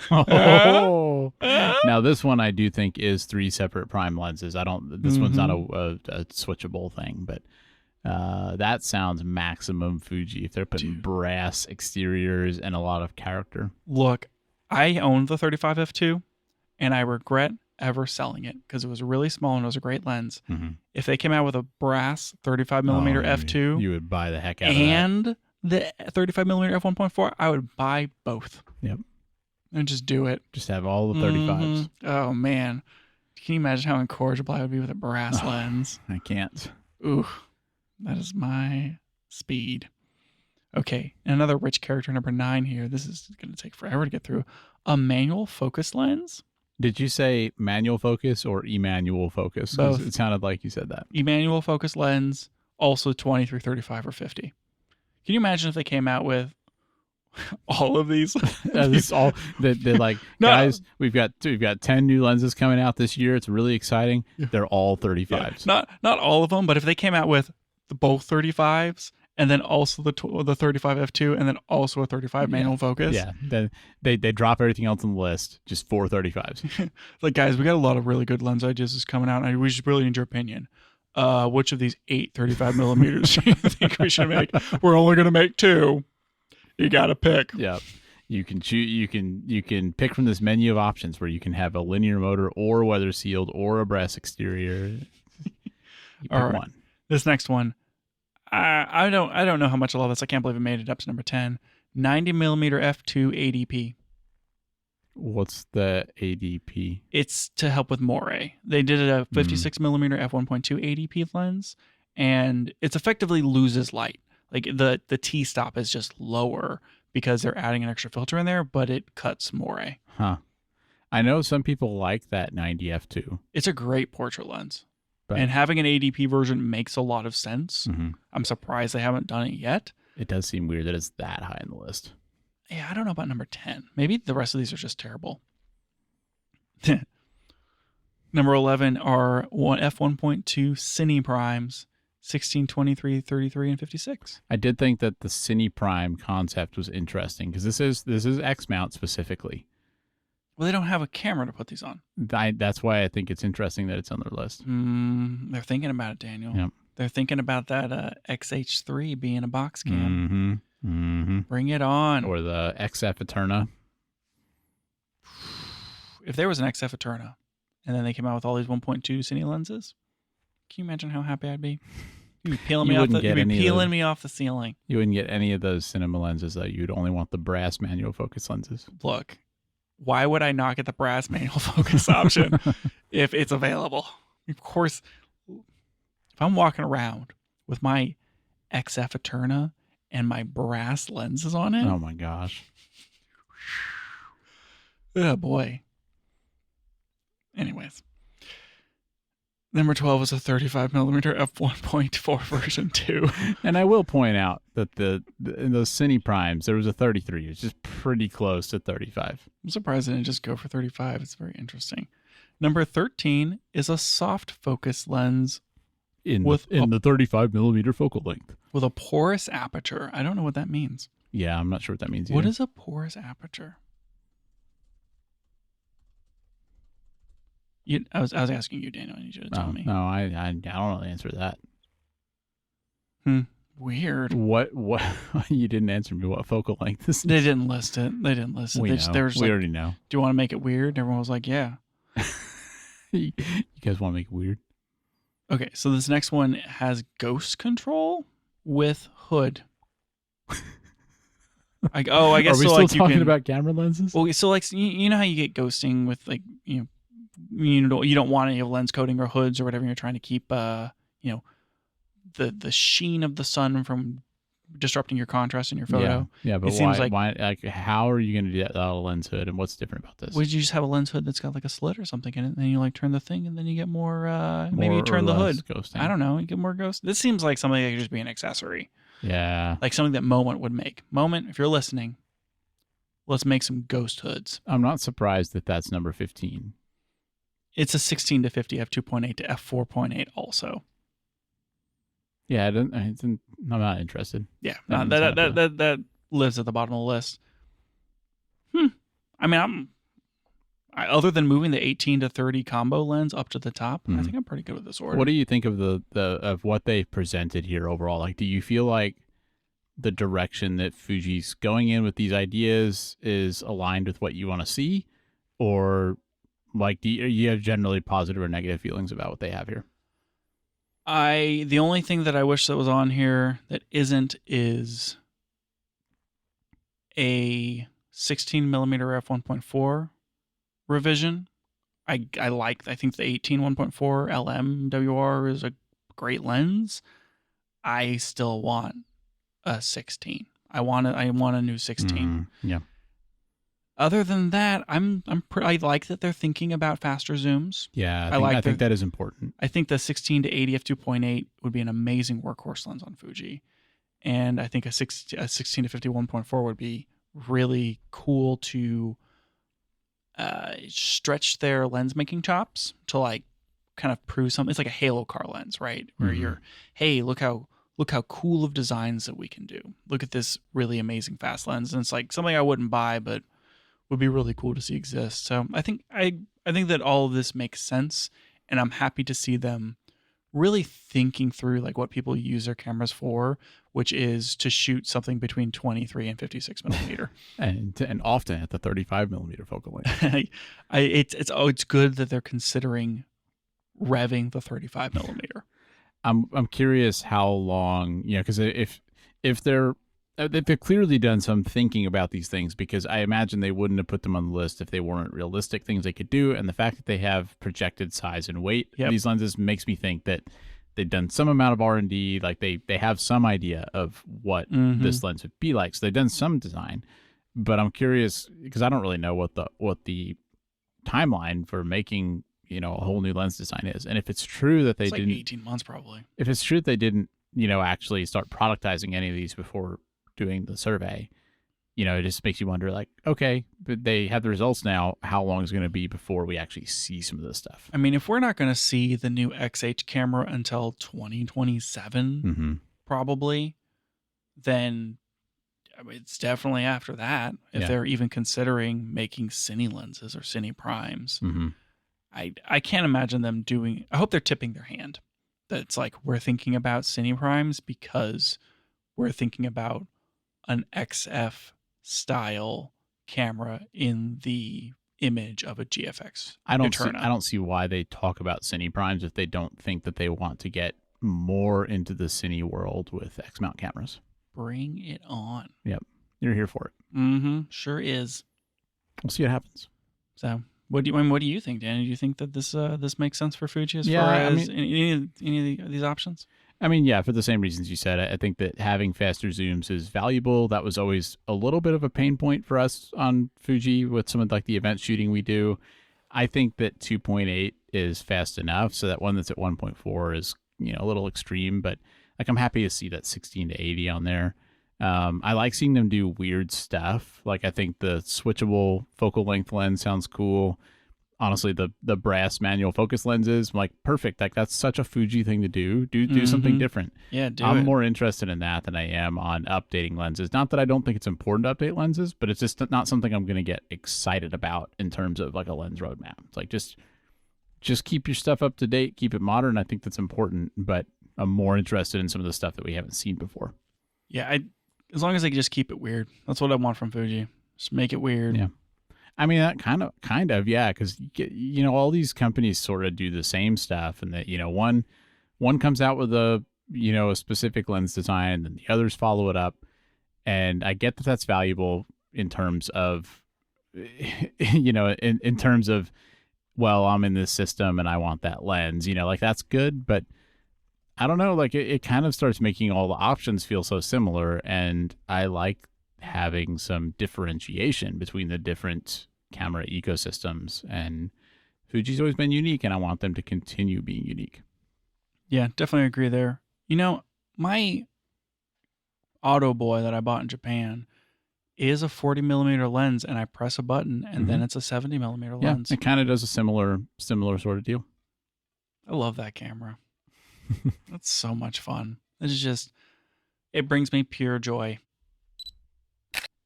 Now this one I do think is 3 separate prime lenses. This one's not a switchable thing, but that sounds maximum Fuji if they're putting brass exteriors and a lot of character. Look, I own the 35 f2 and I regret ever selling it because it was really small and it was a great lens. If they came out with a brass 35 millimeter f2, you would buy the heck out of that. And the 35 millimeter f1.4, I would buy both. Yep. And just do it. Just have all the 35s. Oh, man. Can you imagine how incorrigible I would be with a brass lens? I can't. Ooh, that is my speed. Okay, another rich character, number 9 here. This is going to take forever to get through. A manual focus lens. Did you say manual focus or Emmanuel focus? Both. It sounded like you said that. Emmanuel focus lens, also 23, 35, or 50. Can you imagine if they came out with all of these? This all they're like, guys, we've got 10 new lenses coming out this year. It's really exciting. They're all 35s. Yeah. Not all of them, but if they came out with both 35s and then also the 35 f2 and then also a 35 manual focus. Yeah. Then they drop everything else on the list. Just 4 35s. Like, guys, we got a lot of really good lens ideas coming out, and we just really need your opinion. Which of these 8 35 millimeters do you think we should make? We're only going to make 2. You got to pick. Yeah. You can choose. You can pick from this menu of options where you can have a linear motor or weather sealed or a brass exterior. You pick one. This next one, I don't know how much I love this. I can't believe it made it up to number 10. 90 millimeter f2 ADP. What's the ADP? It's to help with moire. They did a 56 millimeter f1.2 ADP lens, and it's effectively loses light. Like the T-stop is just lower because they're adding an extra filter in there, but it cuts moire. Huh. I know some people like that 90 f2. It's a great portrait lens. And having an ADP version makes a lot of sense. I'm surprised they haven't done it yet. It does seem weird that it's that high on the list. Yeah, I don't know about number 10. Maybe the rest of these are just terrible. Number 11 are f1.2 Cine Primes, 16, 23, 33, and 56. I did think that the Cine Prime concept was interesting because this is X mount specifically. Well, they don't have a camera to put these on. That's why I think it's interesting that it's on their list. They're thinking about it, Daniel. Yep. They're thinking about that XH3 being a box cam. Bring it on. Or the XF Eterna. If there was an XF Eterna and then they came out with all these 1.2 Cine lenses, can you imagine how happy I'd be? You'd be peeling me off the ceiling. You wouldn't get any of those cinema lenses, though. You'd only want the brass manual focus lenses. Look, why would I not get the brass manual focus option if it's available? Of course, if I'm walking around with my XF Eterna and my brass lenses on it. Oh my gosh. Oh boy. Anyways. Number 12 is a 35 millimeter f1.4 version 2. And I will point out that in those Cine Primes, there was a 33. It's just pretty close to 35. I'm surprised they didn't just go for 35. It's very interesting. Number 13 is a soft focus lens In with the 35 millimeter focal length. with a porous aperture. I don't know what that means. Yeah, I'm not sure what that means either. What is a porous aperture? I was asking you, Daniel. I need you to tell me. No, I don't know the answer to that. Weird. What you didn't answer me. What focal length is? They didn't list it. We already know. Do you want to make it weird? Everyone was like, yeah. You guys want to make it weird? Okay, so this next one has ghost control with hood. I guess Are we so. still Like talking about camera lenses? Well, so like you know how you get ghosting with like you don't want any of lens coating or hoods or whatever. You're trying to keep the sheen of the sun from disrupting your contrast in your photo. Yeah, but why? Like, how are you going to do that without a lens hood? And what's different about this? Would you just have a lens hood that's got like a slit or something in it, and then you like turn the thing, and then you get more maybe you turn the hood. Ghosting. I don't know. You get more ghost. This seems like something that could just be an accessory. Yeah. Like something that Moment would make. Moment, if you're listening, let's make some ghost hoods. I'm not surprised that that's number 15. It's a 16 to 50 f2.8 to f4.8 also. Yeah, I'm not interested. Yeah, that lives at the bottom of the list. I mean, other than moving the 18 to 30 combo lens up to the top, I think I'm pretty good with this order. What do you think of of what they've presented here overall? Like, do you feel like the direction that Fuji's going in with these ideas is aligned with what you want to see, or like do you have generally positive or negative feelings about what they have here? The only thing that I wish that was on here that isn't is a 16 millimeter f1.4 revision. I think the 18 1.4 LMWR is a great lens. I still want a 16. I want a new 16. Yeah. Other than that, I like that they're thinking about faster zooms. Yeah, I think that is important. I think the 16 to 80 f2.8 would be an amazing workhorse lens on Fuji, and I think a 16 to 50 1.4 would be really cool to stretch their lens making chops to like kind of prove something. It's like a halo car lens, right? Where you're, hey, look how cool of designs that we can do. Look at this really amazing fast lens, and it's like something I wouldn't buy, but would be really cool to see exist. So I think that all of this makes sense, and I'm happy to see them really thinking through like what people use their cameras for, which is to shoot something between 23 and 56 millimeter, and often at the 35 millimeter focal length. It's good that they're considering revving the 35 millimeter. I'm curious how long, because if they've clearly done some thinking about these things, because I imagine they wouldn't have put them on the list if they weren't realistic things they could do. And the fact that they have projected size and weight of these lenses makes me think that they've done some amount of R&D. Like they have some idea of what this lens would be like. So they've done some design, but I'm curious because I don't really know what the timeline for making, a whole new lens design is. And if it's true that it's like 18 months probably. If it's true that they didn't, actually start productizing any of these before doing the survey, it just makes you wonder, like, okay, but they have the results now. How long is it going to be before we actually see some of this stuff? I mean, if we're not going to see the new XH camera until 2027, probably, then it's definitely after that. If they're even considering making Cine lenses or Cine Primes, I can't imagine them doing. I hope they're tipping their hand. That's like, we're thinking about Cine Primes because we're thinking about an XF style camera in the image of a GFX. I don't see why they talk about Cine Primes if they don't think that they want to get more into the Cine world with X mount cameras. Bring it on. Yep, you're here for it. Sure is. We'll see what happens. So, what do you think, Danny? Do you think that this makes sense for Fuji as far as any of these options? I mean, yeah, for the same reasons you said. I think that having faster zooms is valuable. That was always a little bit of a pain point for us on Fuji with some of like the event shooting we do. I think that 2.8 is fast enough. So that one that's at 1.4 is, a little extreme, but like I'm happy to see that 16 to 80 on there. I like seeing them do weird stuff. Like I think the switchable focal length lens sounds cool. Honestly, the brass manual focus lenses, like perfect. Like that's such a Fuji thing to do. Do something different. Yeah, I'm more interested in that than I am on updating lenses. Not that I don't think it's important to update lenses, but it's just not something I'm going to get excited about in terms of like a lens roadmap. It's like just keep your stuff up to date, keep it modern. I think that's important, but I'm more interested in some of the stuff that we haven't seen before. Yeah, as long as they just keep it weird. That's what I want from Fuji. Just make it weird. Yeah. I mean, that kind of, yeah, because all these companies sort of do the same stuff, and that one comes out with a specific lens design, and the others follow it up, and I get that that's valuable in terms of, in terms of, well, I'm in this system and I want that lens, like that's good, but I don't know, like it kind of starts making all the options feel so similar, and I like having some differentiation between the different camera ecosystems, and Fuji's always been unique and I want them to continue being unique. Yeah, definitely agree there. My Auto Boy that I bought in Japan is a 40 millimeter lens, and I press a button and then it's a 70 millimeter lens. It kind of does a similar sort of deal. I love that camera. That's so much fun. It brings me pure joy.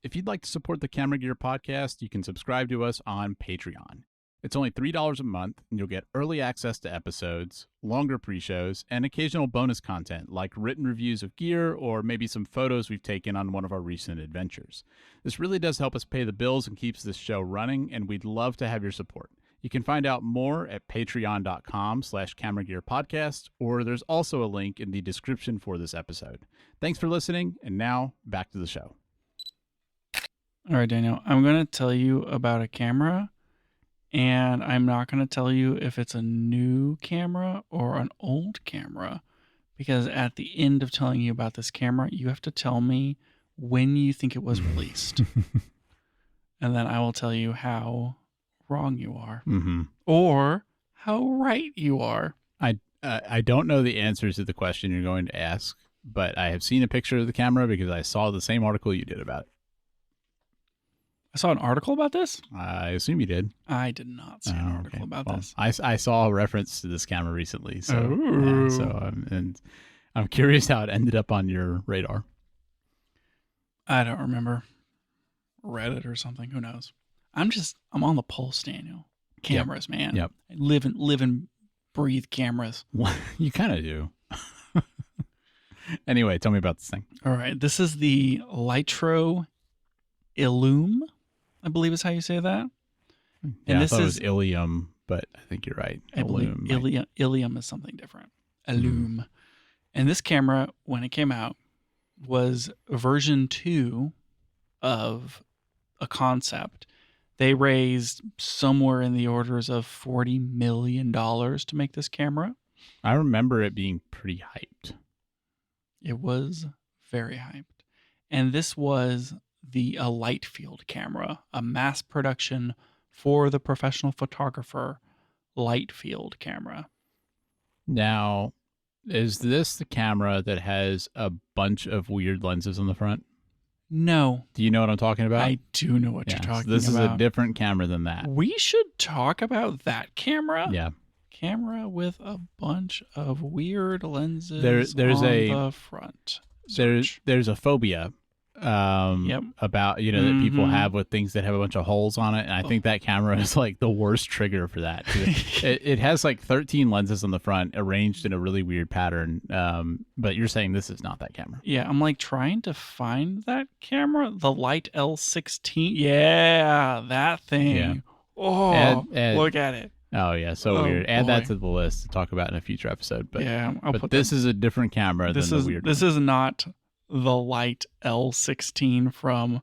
If you'd like to support the Camera Gear podcast, you can subscribe to us on Patreon. It's only $3 a month, and you'll get early access to episodes, longer pre-shows, and occasional bonus content like written reviews of gear or maybe some photos we've taken on one of our recent adventures. This really does help us pay the bills and keeps this show running, and we'd love to have your support. You can find out more at patreon.com/cameragearpodcast, or there's also a link in the description for this episode. Thanks for listening, and now back to the show. All right, Daniel, I'm going to tell you about a camera, and I'm not going to tell you if it's a new camera or an old camera, because at the end of telling you about this camera, you have to tell me when you think it was released. And then I will tell you how wrong you are, or how right you are. I don't know the answers to the question you're going to ask, but I have seen a picture of the camera because I saw the same article you did about it. I saw an article about this? I assume you did. I did not see an article about this. I saw a reference to this camera recently, so and I'm curious how it ended up on your radar. I don't remember. Reddit or something. Who knows? I'm on the pulse, Daniel. Cameras, man. Yep. I live and breathe cameras. You kind of do. Anyway, tell me about this thing. All right. This is the Lytro Illum, I believe is how you say that. And this is Ilium, but I think you're right. I believe Ilium is something different. Illum. And this camera, when it came out, was version 2 of a concept. They raised somewhere in the orders of $40 million to make this camera. I remember it being pretty hyped. It was very hyped. And this was a light field camera, a mass production for the professional photographer light field camera. Now, is this the camera that has a bunch of weird lenses on the front? No. Do you know what I'm talking about? I do know what you're talking about. This is a different camera than that. We should talk about that camera. Yeah. Camera with a bunch of weird lenses there's on a the front. There's a phobia about that people have with things that have a bunch of holes on it, and I think that camera is like the worst trigger for that. It has like 13 lenses on the front arranged in a really weird pattern, but you're saying this is not that camera. Yeah, I'm like trying to find that camera, the Light L16. Yeah, that thing. Yeah. Oh, look at it. Oh yeah, so weird. Add that to the list to talk about in a future episode. But yeah, but this is a different camera than the weird one. This is not the Light L16 from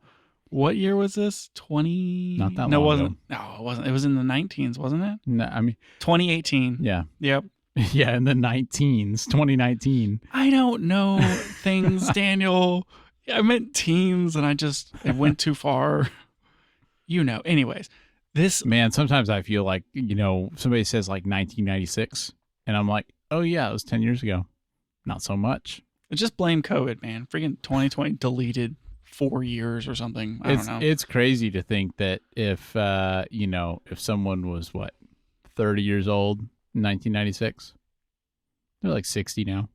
what year was this? 20? Not that long. No, it wasn't. No, it wasn't. It was in the 19s, wasn't it? No, I mean 2018. Yeah. Yep. Yeah, in the 19s, 2019. I don't know things, Daniel. I meant teens, and I went too far. Anyways, This Man, sometimes I feel like, somebody says like 1996, and I'm like, oh yeah, it was 10 years ago. Not so much. just blame COVID, man. Freaking 2020 deleted 4 years or something. I don't know. It's crazy to think that if if someone was 30 years old in 1996, they're like 60 now.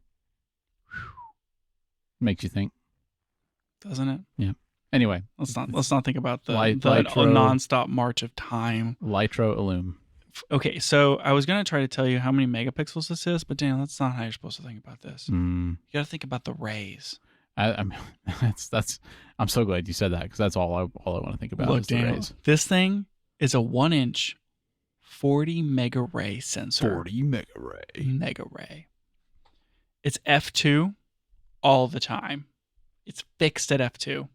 Makes you think, Doesn't it? Yeah. Anyway, let's not think about the Lytro, nonstop march of time. Lytro Illum. Okay, so I was gonna try to tell you how many megapixels this is, but Daniel, that's not how you're supposed to think about this. You got to think about the rays. I mean, that's. I'm so glad you said that, because that's all I want to think about. Look, is the Daniel, rays. this thing is a 1-inch, 40 mega ray sensor. 40 mega ray. Mega ray. It's f2 all the time. It's fixed at f2.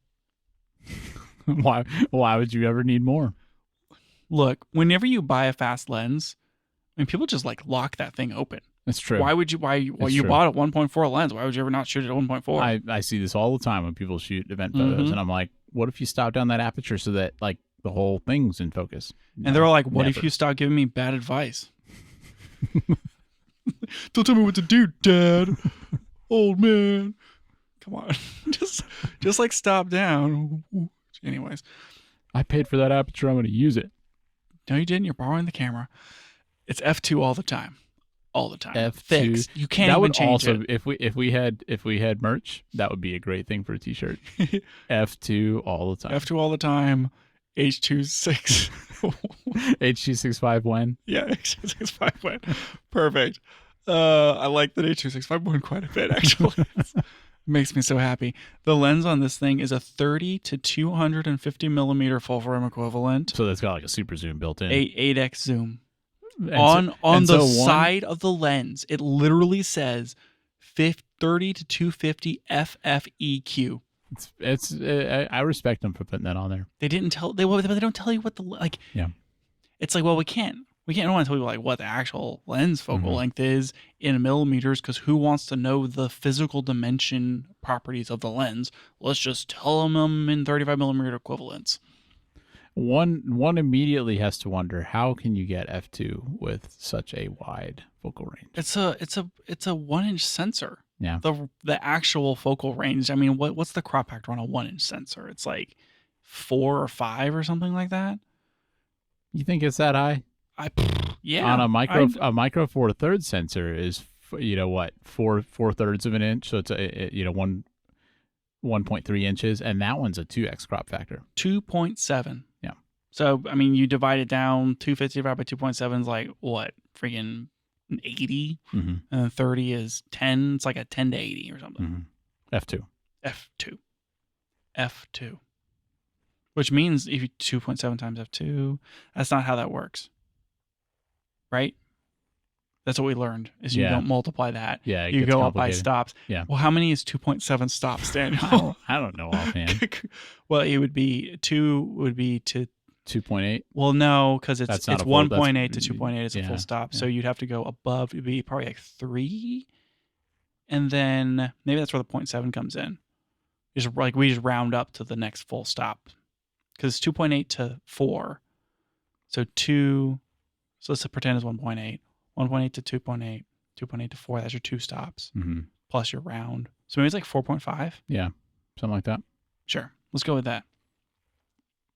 Why would you ever need more? Look, whenever you buy a fast lens, I mean, people just like lock that thing open. That's true. Why would you? You bought a 1.4 lens? Why would you ever not shoot at 1.4? I see this all the time when people shoot event photos, and I'm like, what if you stop down that aperture so that like the whole thing's in focus? And they're all like, what if you stop giving me bad advice? Don't tell me what to do, Dad. Old man. Come on. just like stop down. Anyways. I paid for that aperture. I'm going to use it. No, you didn't. You're borrowing the camera. It's f2 all the time. All the time. F2. Fixed. You can't even change it. If we had merch, that would be a great thing for a t-shirt. F2 all the time. F2 all the time. H26. H265 when? Yeah, H265 when. Perfect. I like that H265 went quite a bit, actually. Makes me so happy. The lens on this thing is a 30 to 250 millimeter full frame equivalent. So that's got like a super zoom built in. 8x zoom. And on the side of the lens, it literally says 30 to 250 FFEQ. I respect them for putting that on there. They didn't tell they don't tell you what the like. Yeah. It's like, well, we don't want to tell you like what the actual lens focal length is in millimeters, because who wants to know the physical dimension properties of the lens? Let's just tell them in 35 millimeter equivalents. One immediately has to wonder, how can you get f2 with such a wide focal range? It's a 1-inch sensor. Yeah. The actual focal range. I mean, what's the crop factor on a 1-inch sensor? It's like 4 or 5 or something like that. You think it's that high? Yeah. On a micro 4/3 sensor is 4/3 of an inch, so it's 1.3 inches, and that one's a 2x crop factor. 2.7. Yeah. So I mean, you divide it down. 250 divided by 2.7 is like what? Freaking 80, and then 30 is 10. It's like a 10 to 80 or something. F2. Which means if you 2.7 times f2, that's not how that works. Right? That's what we learned, is you don't multiply that. Yeah, you go up by stops. Yeah. Well, how many is 2.7 stops, Daniel? I don't know offhand. Well, it would be 2 would be to 2.8. Well, no, because it's 1.8 to 2.8 is a full stop. Yeah. So you'd have to go above. It'd be probably like 3, and then maybe that's where the 0.7 comes in. We just round up to the next full stop, because it's 2.8 to 4. So 2. So let's pretend it's 1.8. 1.8 to 2.8. 2.8 to 4. That's your 2 stops plus your round. So maybe it's like 4.5. Yeah, something like that. Sure, let's go with that.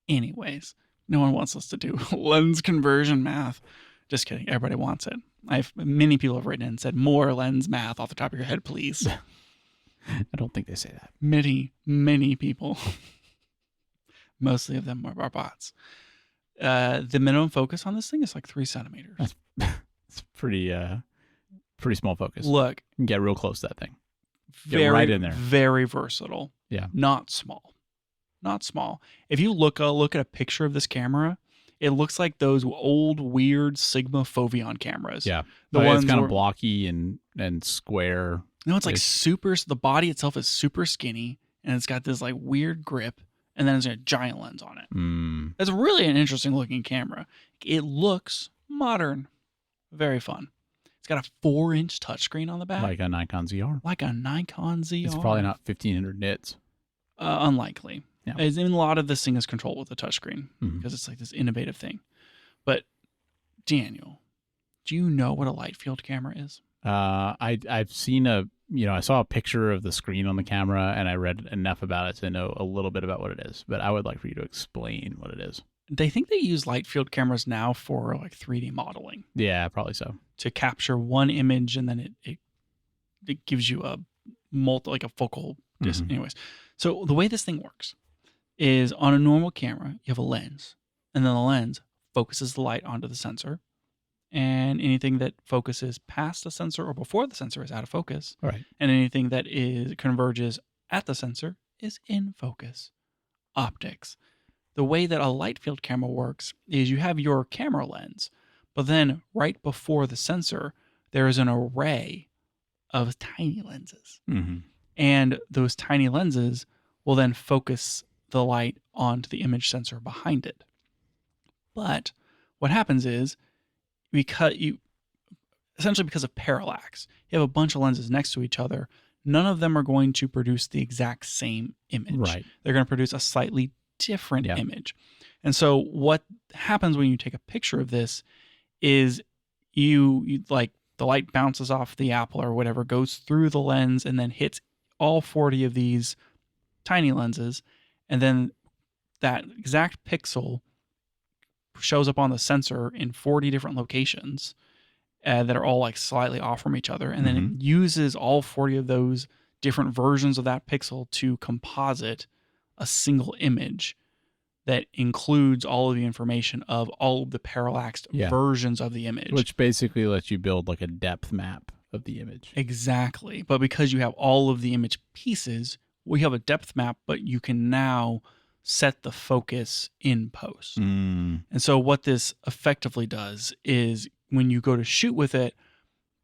Anyways. No one wants us to do lens conversion math. Just kidding. Everybody wants it. Many people have written and said, more lens math off the top of your head, please. I don't think they say that. Many, many people. Mostly of them are bots. The minimum focus on this thing is like 3 centimeters. It's pretty small focus. Look. You can get real close to that thing. Get right in there. Very versatile. Yeah. Not small. If you look at a picture of this camera, it looks like those old weird Sigma Foveon cameras. Yeah, the ones it's kind of blocky and square. No, it's like super. The body itself is super skinny, and it's got this like weird grip, and then there's a giant lens on it. It's really an interesting looking camera. It looks modern, very fun. It's got a 4-inch touchscreen on the back, like a Nikon ZR. It's probably not 1500 nits. Unlikely. Yeah. A lot of this thing is controlled with a touchscreen because it's like this innovative thing. But Daniel, do you know what a light field camera is? I've seen I saw a picture of the screen on the camera, and I read enough about it to know a little bit about what it is. But I would like for you to explain what it is. They think they use light field cameras now for like 3D modeling Yeah, probably so. to capture one image, and then it gives you a like a focal distance. Anyways, so the way this thing works is on a normal camera, you have a lens, and then the lens focuses the light onto the sensor, and anything that focuses past the sensor or before the sensor is out of focus, All right. and anything that converges at the sensor is in focus. Optics. The way that a light field camera works is you have your camera lens, but then right before the sensor, there is an array of tiny lenses. Mm-hmm. And those tiny lenses will then focus the light onto the image sensor behind it. But what happens is, essentially because of parallax, you have a bunch of lenses next to each other. None of them are going to produce the exact same image. Right. They're going to produce a slightly different Yeah. image. And so what happens when you take a picture of this is you like the light bounces off the apple or whatever, goes through the lens and then hits all 40 of these tiny lenses. And then that exact pixel shows up on the sensor in 40 different locations that are all like slightly off from each other. And then it uses all 40 of those different versions of that pixel to composite a single image that includes all of the information of all of the parallaxed versions of the image. Which basically lets you build like a depth map of the image. Exactly. But because you have all of the image pieces, we have a depth map, but you can now set the focus in post. And so what this effectively does is when you go to shoot with it,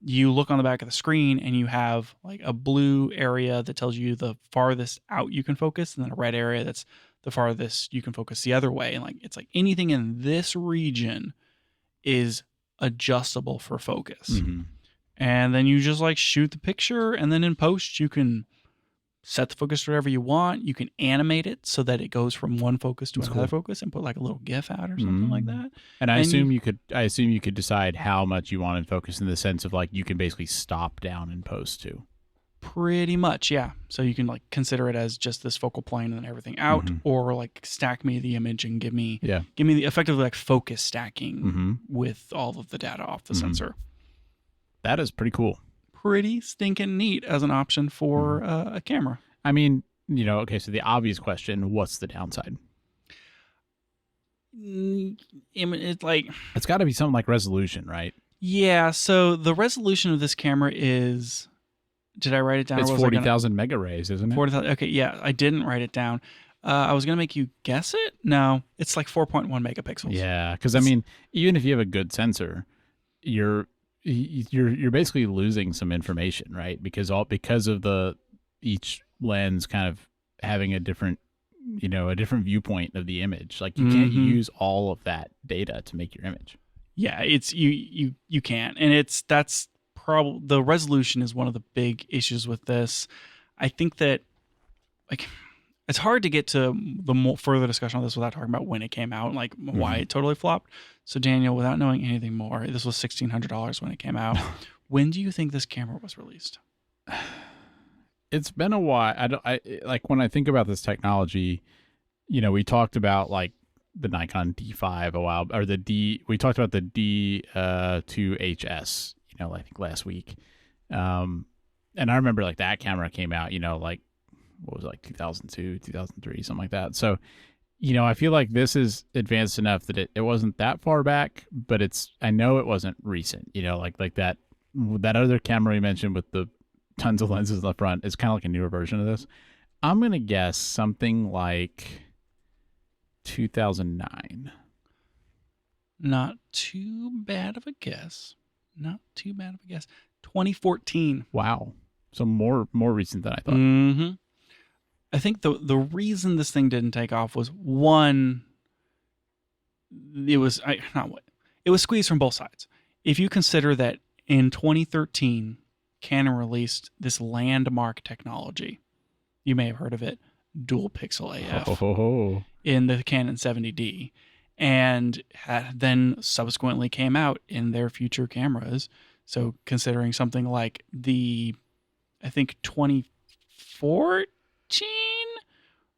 you look on the back of the screen and you have like a blue area that tells you the farthest out you can focus, and then a red area that's the farthest you can focus the other way. And like it's like anything in this region is adjustable for focus. And then you just like shoot the picture, and then in post you can set the focus to whatever you want. You can animate it so that it goes from one focus to another focus and put like a little GIF out or something like that. And I assume you could decide how much you want in focus, in the sense of like you can basically stop down in post too. Pretty much, yeah. So you can like consider it as just this focal plane and everything out, or like stack me the image and give me the effectively like focus stacking with all of the data off the sensor. That is pretty cool. Pretty stinking neat as an option for a camera. I mean, okay, so the obvious question, what's the downside? It's like, it's got to be something like resolution, right? Yeah, so the resolution of this camera is, did I write it down? It's 40,000 mega rays, isn't it? 40,000. Okay, yeah, I didn't write it down. I was going to make you guess it. No, it's like 4.1 megapixels. Yeah, because I mean, even if you have a good sensor, you're basically losing some information, right? Because of each lens kind of having a different viewpoint of the image. Like you can't use all of that data to make your image. Yeah, it's you can't, and that's probably the resolution is one of the big issues with this. I think that like it's hard to get to the further discussion on this without talking about when it came out, like why it totally flopped. So Daniel, without knowing anything more, this was $1,600 when it came out. When do you think this camera was released? It's been a while. I like when I think about this technology, we talked about like the Nikon D5 a while, or we talked about the D2HS, I think last week. And I remember like that camera came out, like, what was it, like 2002, 2003, something like that. So, I feel like this is advanced enough that it wasn't that far back, but I know it wasn't recent, like that other camera you mentioned with the tons of lenses in the front is kind of like a newer version of this. I'm going to guess something like 2009. Not too bad of a guess. 2014. Wow. So more recent than I thought. I think the reason this thing didn't take off was one, it was squeezed from both sides. If you consider that in 2013, Canon released this landmark technology, you may have heard of it, dual pixel AF, in the Canon 70D. and then subsequently came out in their future cameras. So considering something like I think 2014,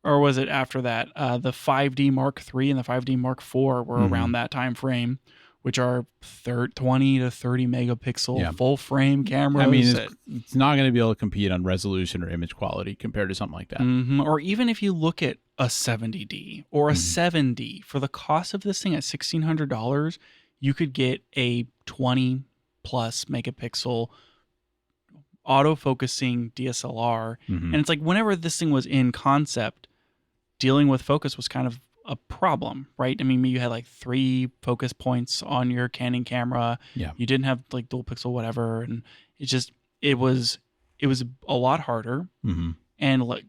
or was it after that? The 5D Mark III and the 5D Mark IV were around that time frame, which are 20 to 30 megapixel full frame cameras. I mean, it's not going to be able to compete on resolution or image quality compared to something like that. Or even if you look at a 70D or a 7D, for the cost of this thing at $1,600, you could get a 20 plus megapixel autofocusing DSLR. And it's like whenever this thing was in concept, dealing with focus was kind of a problem, right? I mean, you had like 3 focus points on your Canon camera. Yeah. You didn't have like dual pixel whatever, and it was a lot harder. And like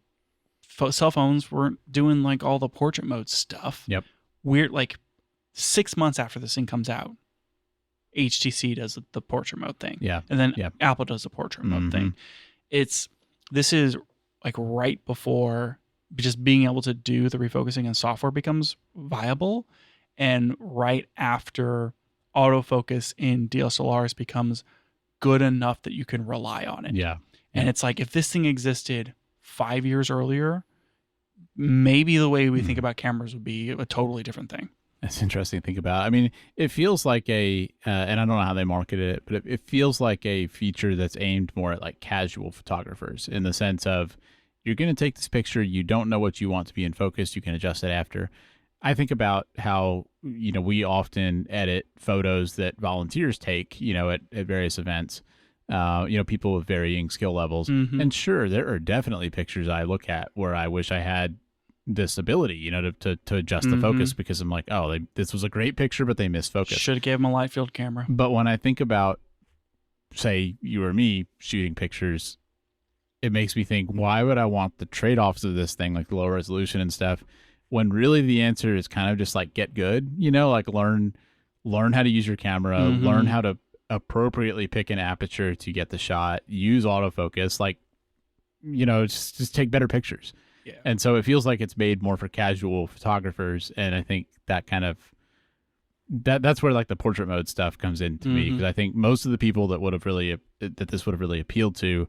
cell phones weren't doing like all the portrait mode stuff. Yep. Weird, like 6 months after this thing comes out, HTC does the portrait mode thing. Yeah. And then Apple does the portrait mode thing. This is like right before just being able to do the refocusing and software becomes viable, and right after autofocus in DSLRs becomes good enough that you can rely on it. Yeah. And it's like, if this thing existed 5 years earlier, maybe the way we think about cameras would be a totally different thing. That's interesting to think about. I mean, it feels like and I don't know how they market it, but it feels like a feature that's aimed more at like casual photographers, in the sense of, you're going to take this picture, you don't know what you want to be in focus, you can adjust it after. I think about how, we often edit photos that volunteers take, at various events, people with varying skill levels. And sure, there are definitely pictures I look at where I wish I had this ability, to adjust the focus, because I'm like, oh, this was a great picture, but they missed focus. Should have gave them a light field camera. But when I think about, say, you or me shooting pictures, it makes me think, why would I want the trade-offs of this thing, like the low resolution and stuff, when really the answer is kind of just like get good, like learn how to use your camera, learn how to appropriately pick an aperture to get the shot, use autofocus, like, just take better pictures. Yeah. And so it feels like it's made more for casual photographers, and I think that kind of that's where like the portrait mode stuff comes in to me, because I think most of the people that this would have really appealed to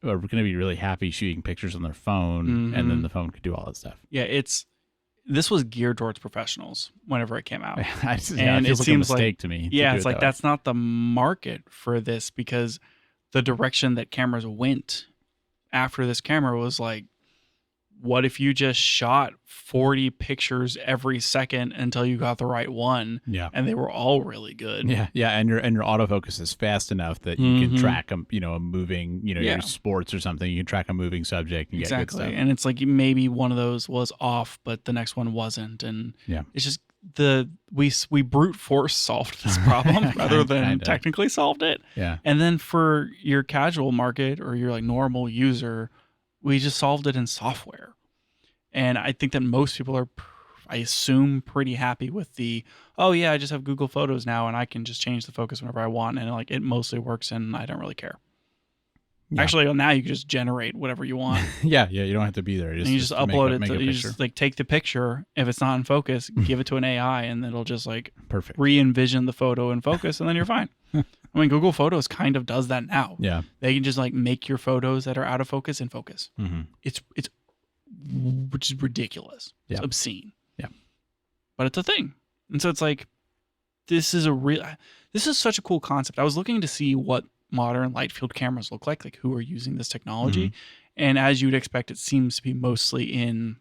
are going to be really happy shooting pictures on their phone, and then the phone could do all that stuff. Yeah, this was geared towards professionals whenever it came out. And it seems like a mistake to me. Yeah, it's like that's not the market for this, because the direction that cameras went after this camera was like, what if you just shot 40 pictures every second until you got the right one? Yeah. And they were all really good. Yeah. Yeah. And your autofocus is fast enough that you can track a moving, your sports or something. You can track a moving subject and get good stuff. And it's like maybe one of those was off, but the next one wasn't. And it's just we brute force solved this problem rather than technically solved it. Yeah. And then for your casual market or your like normal user, we just solved it in software. And I think that most people are, I assume, pretty happy with I just have Google Photos now and I can just change the focus whenever I want. And like it mostly works and I don't really care. Yeah. Actually, now you can just generate whatever you want. Yeah. You don't have to be there. You just upload it. You just like take the picture. If it's not in focus, give it to an AI and it'll just like re-envision the photo in focus, and then you're fine. I mean, Google Photos kind of does that now. Yeah. They can just like make your photos that are out of focus in focus. It's which is ridiculous. It's obscene. Yeah. But it's a thing. And so it's like, this is such a cool concept. I was looking to see what modern light field cameras look like who are using this technology. And as you'd expect, it seems to be mostly in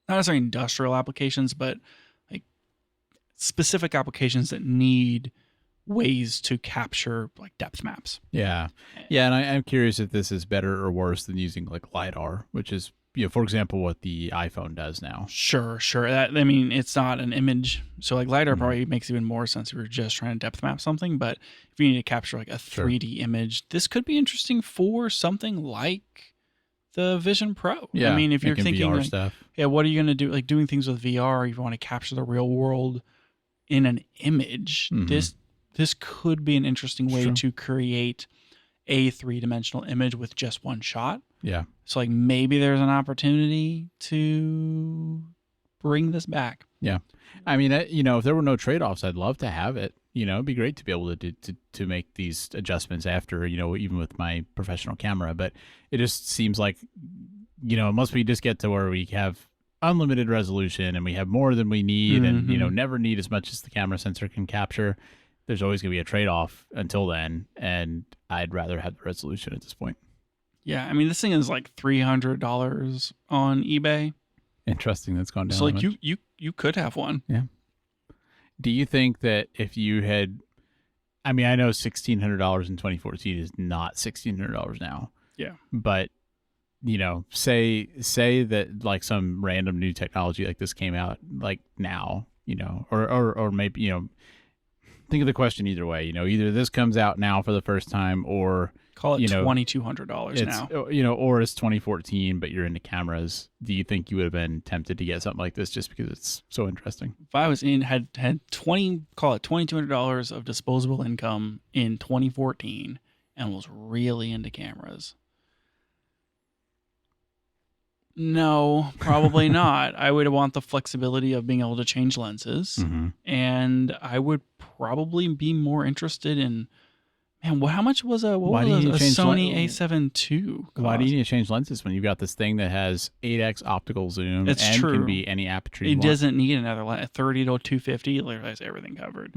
not necessarily industrial applications, but like specific applications that need ways to capture like depth maps. Yeah. And I'm curious if this is better or worse than using like LiDAR, which is, for example, what the iPhone does now. Sure. It's not an image. So like LiDAR probably makes even more sense if you're just trying to depth map something. But if you need to capture like a 3D image, this could be interesting for something like the Vision Pro. Yeah. I mean, if you're thinking VR like, stuff. Yeah, what are you going to do? Like doing things with VR, if you want to capture the real world in an image, this could be an interesting way to create a 3-dimensional image with just one shot. Yeah. So like maybe there's an opportunity to bring this back. Yeah. I mean, if there were no trade-offs, I'd love to have it. It'd be great to be able to make these adjustments after, even with my professional camera. But it just seems like, unless we just get to where we have unlimited resolution and we have more than we need and, never need as much as the camera sensor can capture, there's always going to be a trade-off until then. And I'd rather have the resolution at this point. Yeah. I mean, this thing is like $300 on eBay. Interesting. That's gone down. So like you could have one. Yeah. Do you think that if you had, I mean, I know $1,600 in 2014 is not $1,600 now. Yeah. But, say that like some random new technology like this came out like now, or maybe, think of the question either way, either this comes out now for the first time or call it $2,200 now. Or it's 2014, but you're into cameras. Do you think you would have been tempted to get something like this just because it's so interesting? If I was had call it $2,200 of disposable income in 2014 and was really into cameras. No, probably not. I would want the flexibility of being able to change lenses, and I would probably be more interested in. Man, how much was a Sony A7 II cost? Why do you need to change lenses when you've got this thing that has 8x optical zoom It's and true. can be any aperture you It want? doesn't need another lens. 30 to 250 literally has everything covered.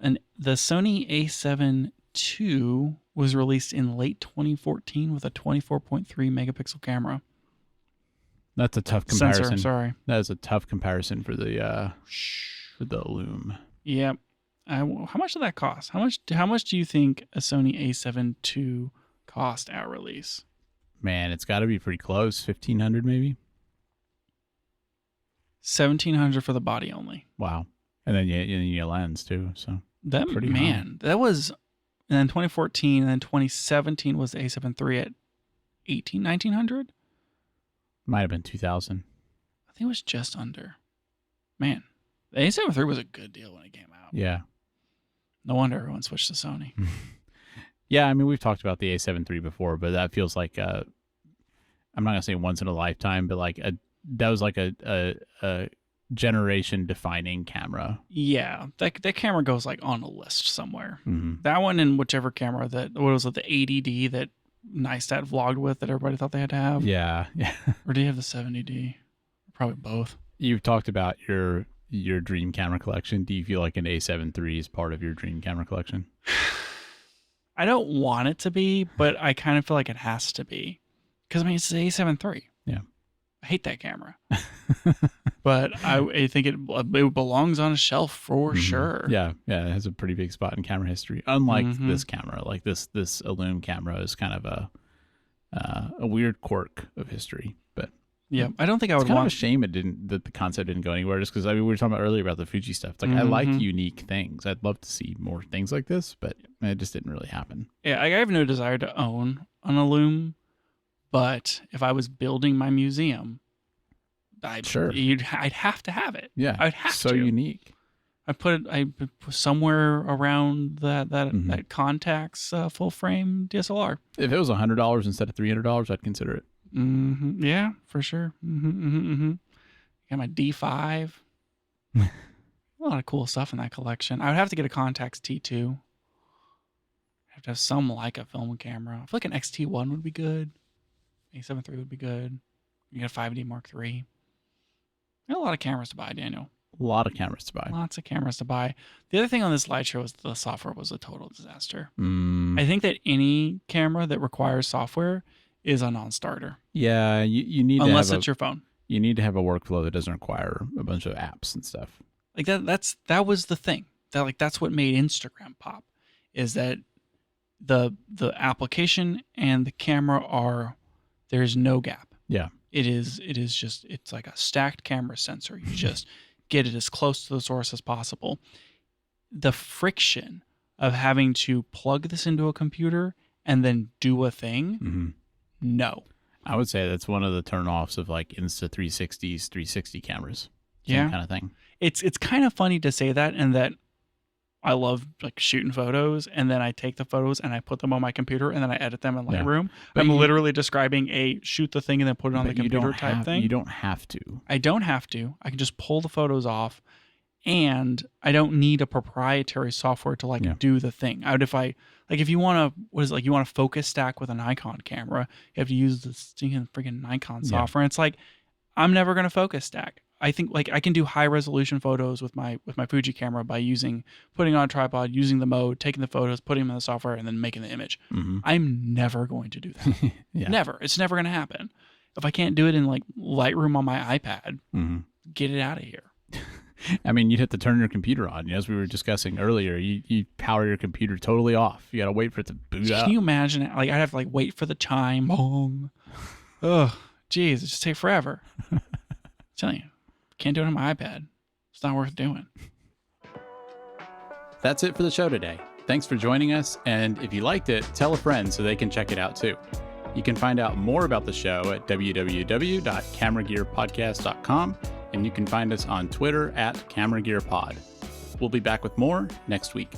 And the Sony A7 II was released in late 2014 with a 24.3 megapixel camera. That's a tough comparison. Sensor, sorry. That is a tough comparison for the Illum. Yep. How much did that cost? How much do you think a Sony A7 II cost at release? Man, it's got to be pretty close. 1,500 maybe. 1,700 for the body only. Wow. And then you need a lens too. So that was, and then 2014 and then 2017 was the A7 III at 1,900. Might have been 2,000. I think it was just under. Man, the A7 III was a good deal when it came out. Yeah. No wonder everyone switched to Sony. Yeah, I mean, we've talked about the A7 III before, but that feels like I'm not gonna say once in a lifetime, but like that was like a generation defining camera. Yeah, that camera goes like on a list somewhere. That one and whichever camera what was it, the 80D that Neistat vlogged with that everybody thought they had to have. Yeah. Or do you have the 70D? Probably both. You've talked about your dream camera collection. Do you feel like an A7 III is part of your dream camera collection? I don't want it to be, but I kind of feel like it has to be. Because, I mean, it's the A7 III. Yeah. I hate that camera. But I think it belongs on a shelf for sure. Yeah. It has a pretty big spot in camera history. Unlike this camera. Like this Illum camera is kind of a weird quirk of history. But yeah, I don't think I would want. It's kind of a shame that the concept didn't go anywhere. Just because we were talking about earlier about the Fuji stuff. It's like I like unique things. I'd love to see more things like this, but it just didn't really happen. Yeah, I have no desire to own an Illum, but if I was building my museum, I'd have to have it. Yeah, I'd have to. So unique. I put somewhere around that Contax full frame DSLR. If it was $100 instead of $300, I'd consider it. Yeah, for sure. Got my D5. A lot of cool stuff in that collection. I would have to get a Contax T2. I'd have to have some Leica film camera. I feel like an XT1 would be good. A7 III would be good. You get a 5D Mark III. Got a lot of cameras to buy, Daniel. A lot of cameras to buy. Lots of cameras to buy. The other thing on this Lytro was the software was a total disaster. I think that any camera that requires software is a non-starter. Yeah, you need unless to have it's your phone. You need to have a workflow that doesn't require a bunch of apps and stuff. Like that was the thing. That's what made Instagram pop. Is that the application and the camera there's no gap. Yeah. It is just, it's like a stacked camera sensor. You just get it as close to the source as possible. The friction of having to plug this into a computer and then do a thing, no. I would say that's one of the turnoffs of like Insta360's 360 cameras. Yeah. Same kind of thing. It's kind of funny to say that, and that I love like shooting photos, and then I take the photos and I put them on my computer and then I edit them in Lightroom. But I'm literally describing a shoot the thing and then put it on the computer type thing. You don't have to. I don't have to. I can just pull the photos off, and I don't need a proprietary software to like do the thing. If you want to, you want to focus stack with a Nikon camera, you have to use the stinking freaking Nikon software. And it's like, I'm never going to focus stack. I think like I can do high resolution photos with my Fuji camera by putting on a tripod, using the mode, taking the photos, putting them in the software, and then making the image. Mm-hmm. I'm never going to do that. Never. It's never going to happen. If I can't do it in like Lightroom on my iPad, get it out of here. I mean, you'd have to turn your computer on. As we were discussing earlier, you power your computer totally off. You got to wait for it to boot up. Can you imagine? Like I'd have to like wait for the chime. Boom. Ugh, geez, it just take forever. I'm telling you. Can't do it on my iPad. It's not worth doing. That's it for the show today. Thanks for joining us. And if you liked it, tell a friend so they can check it out too. You can find out more about the show at www.cameragearpodcast.com. And you can find us on Twitter @CameraGearPod. We'll be back with more next week.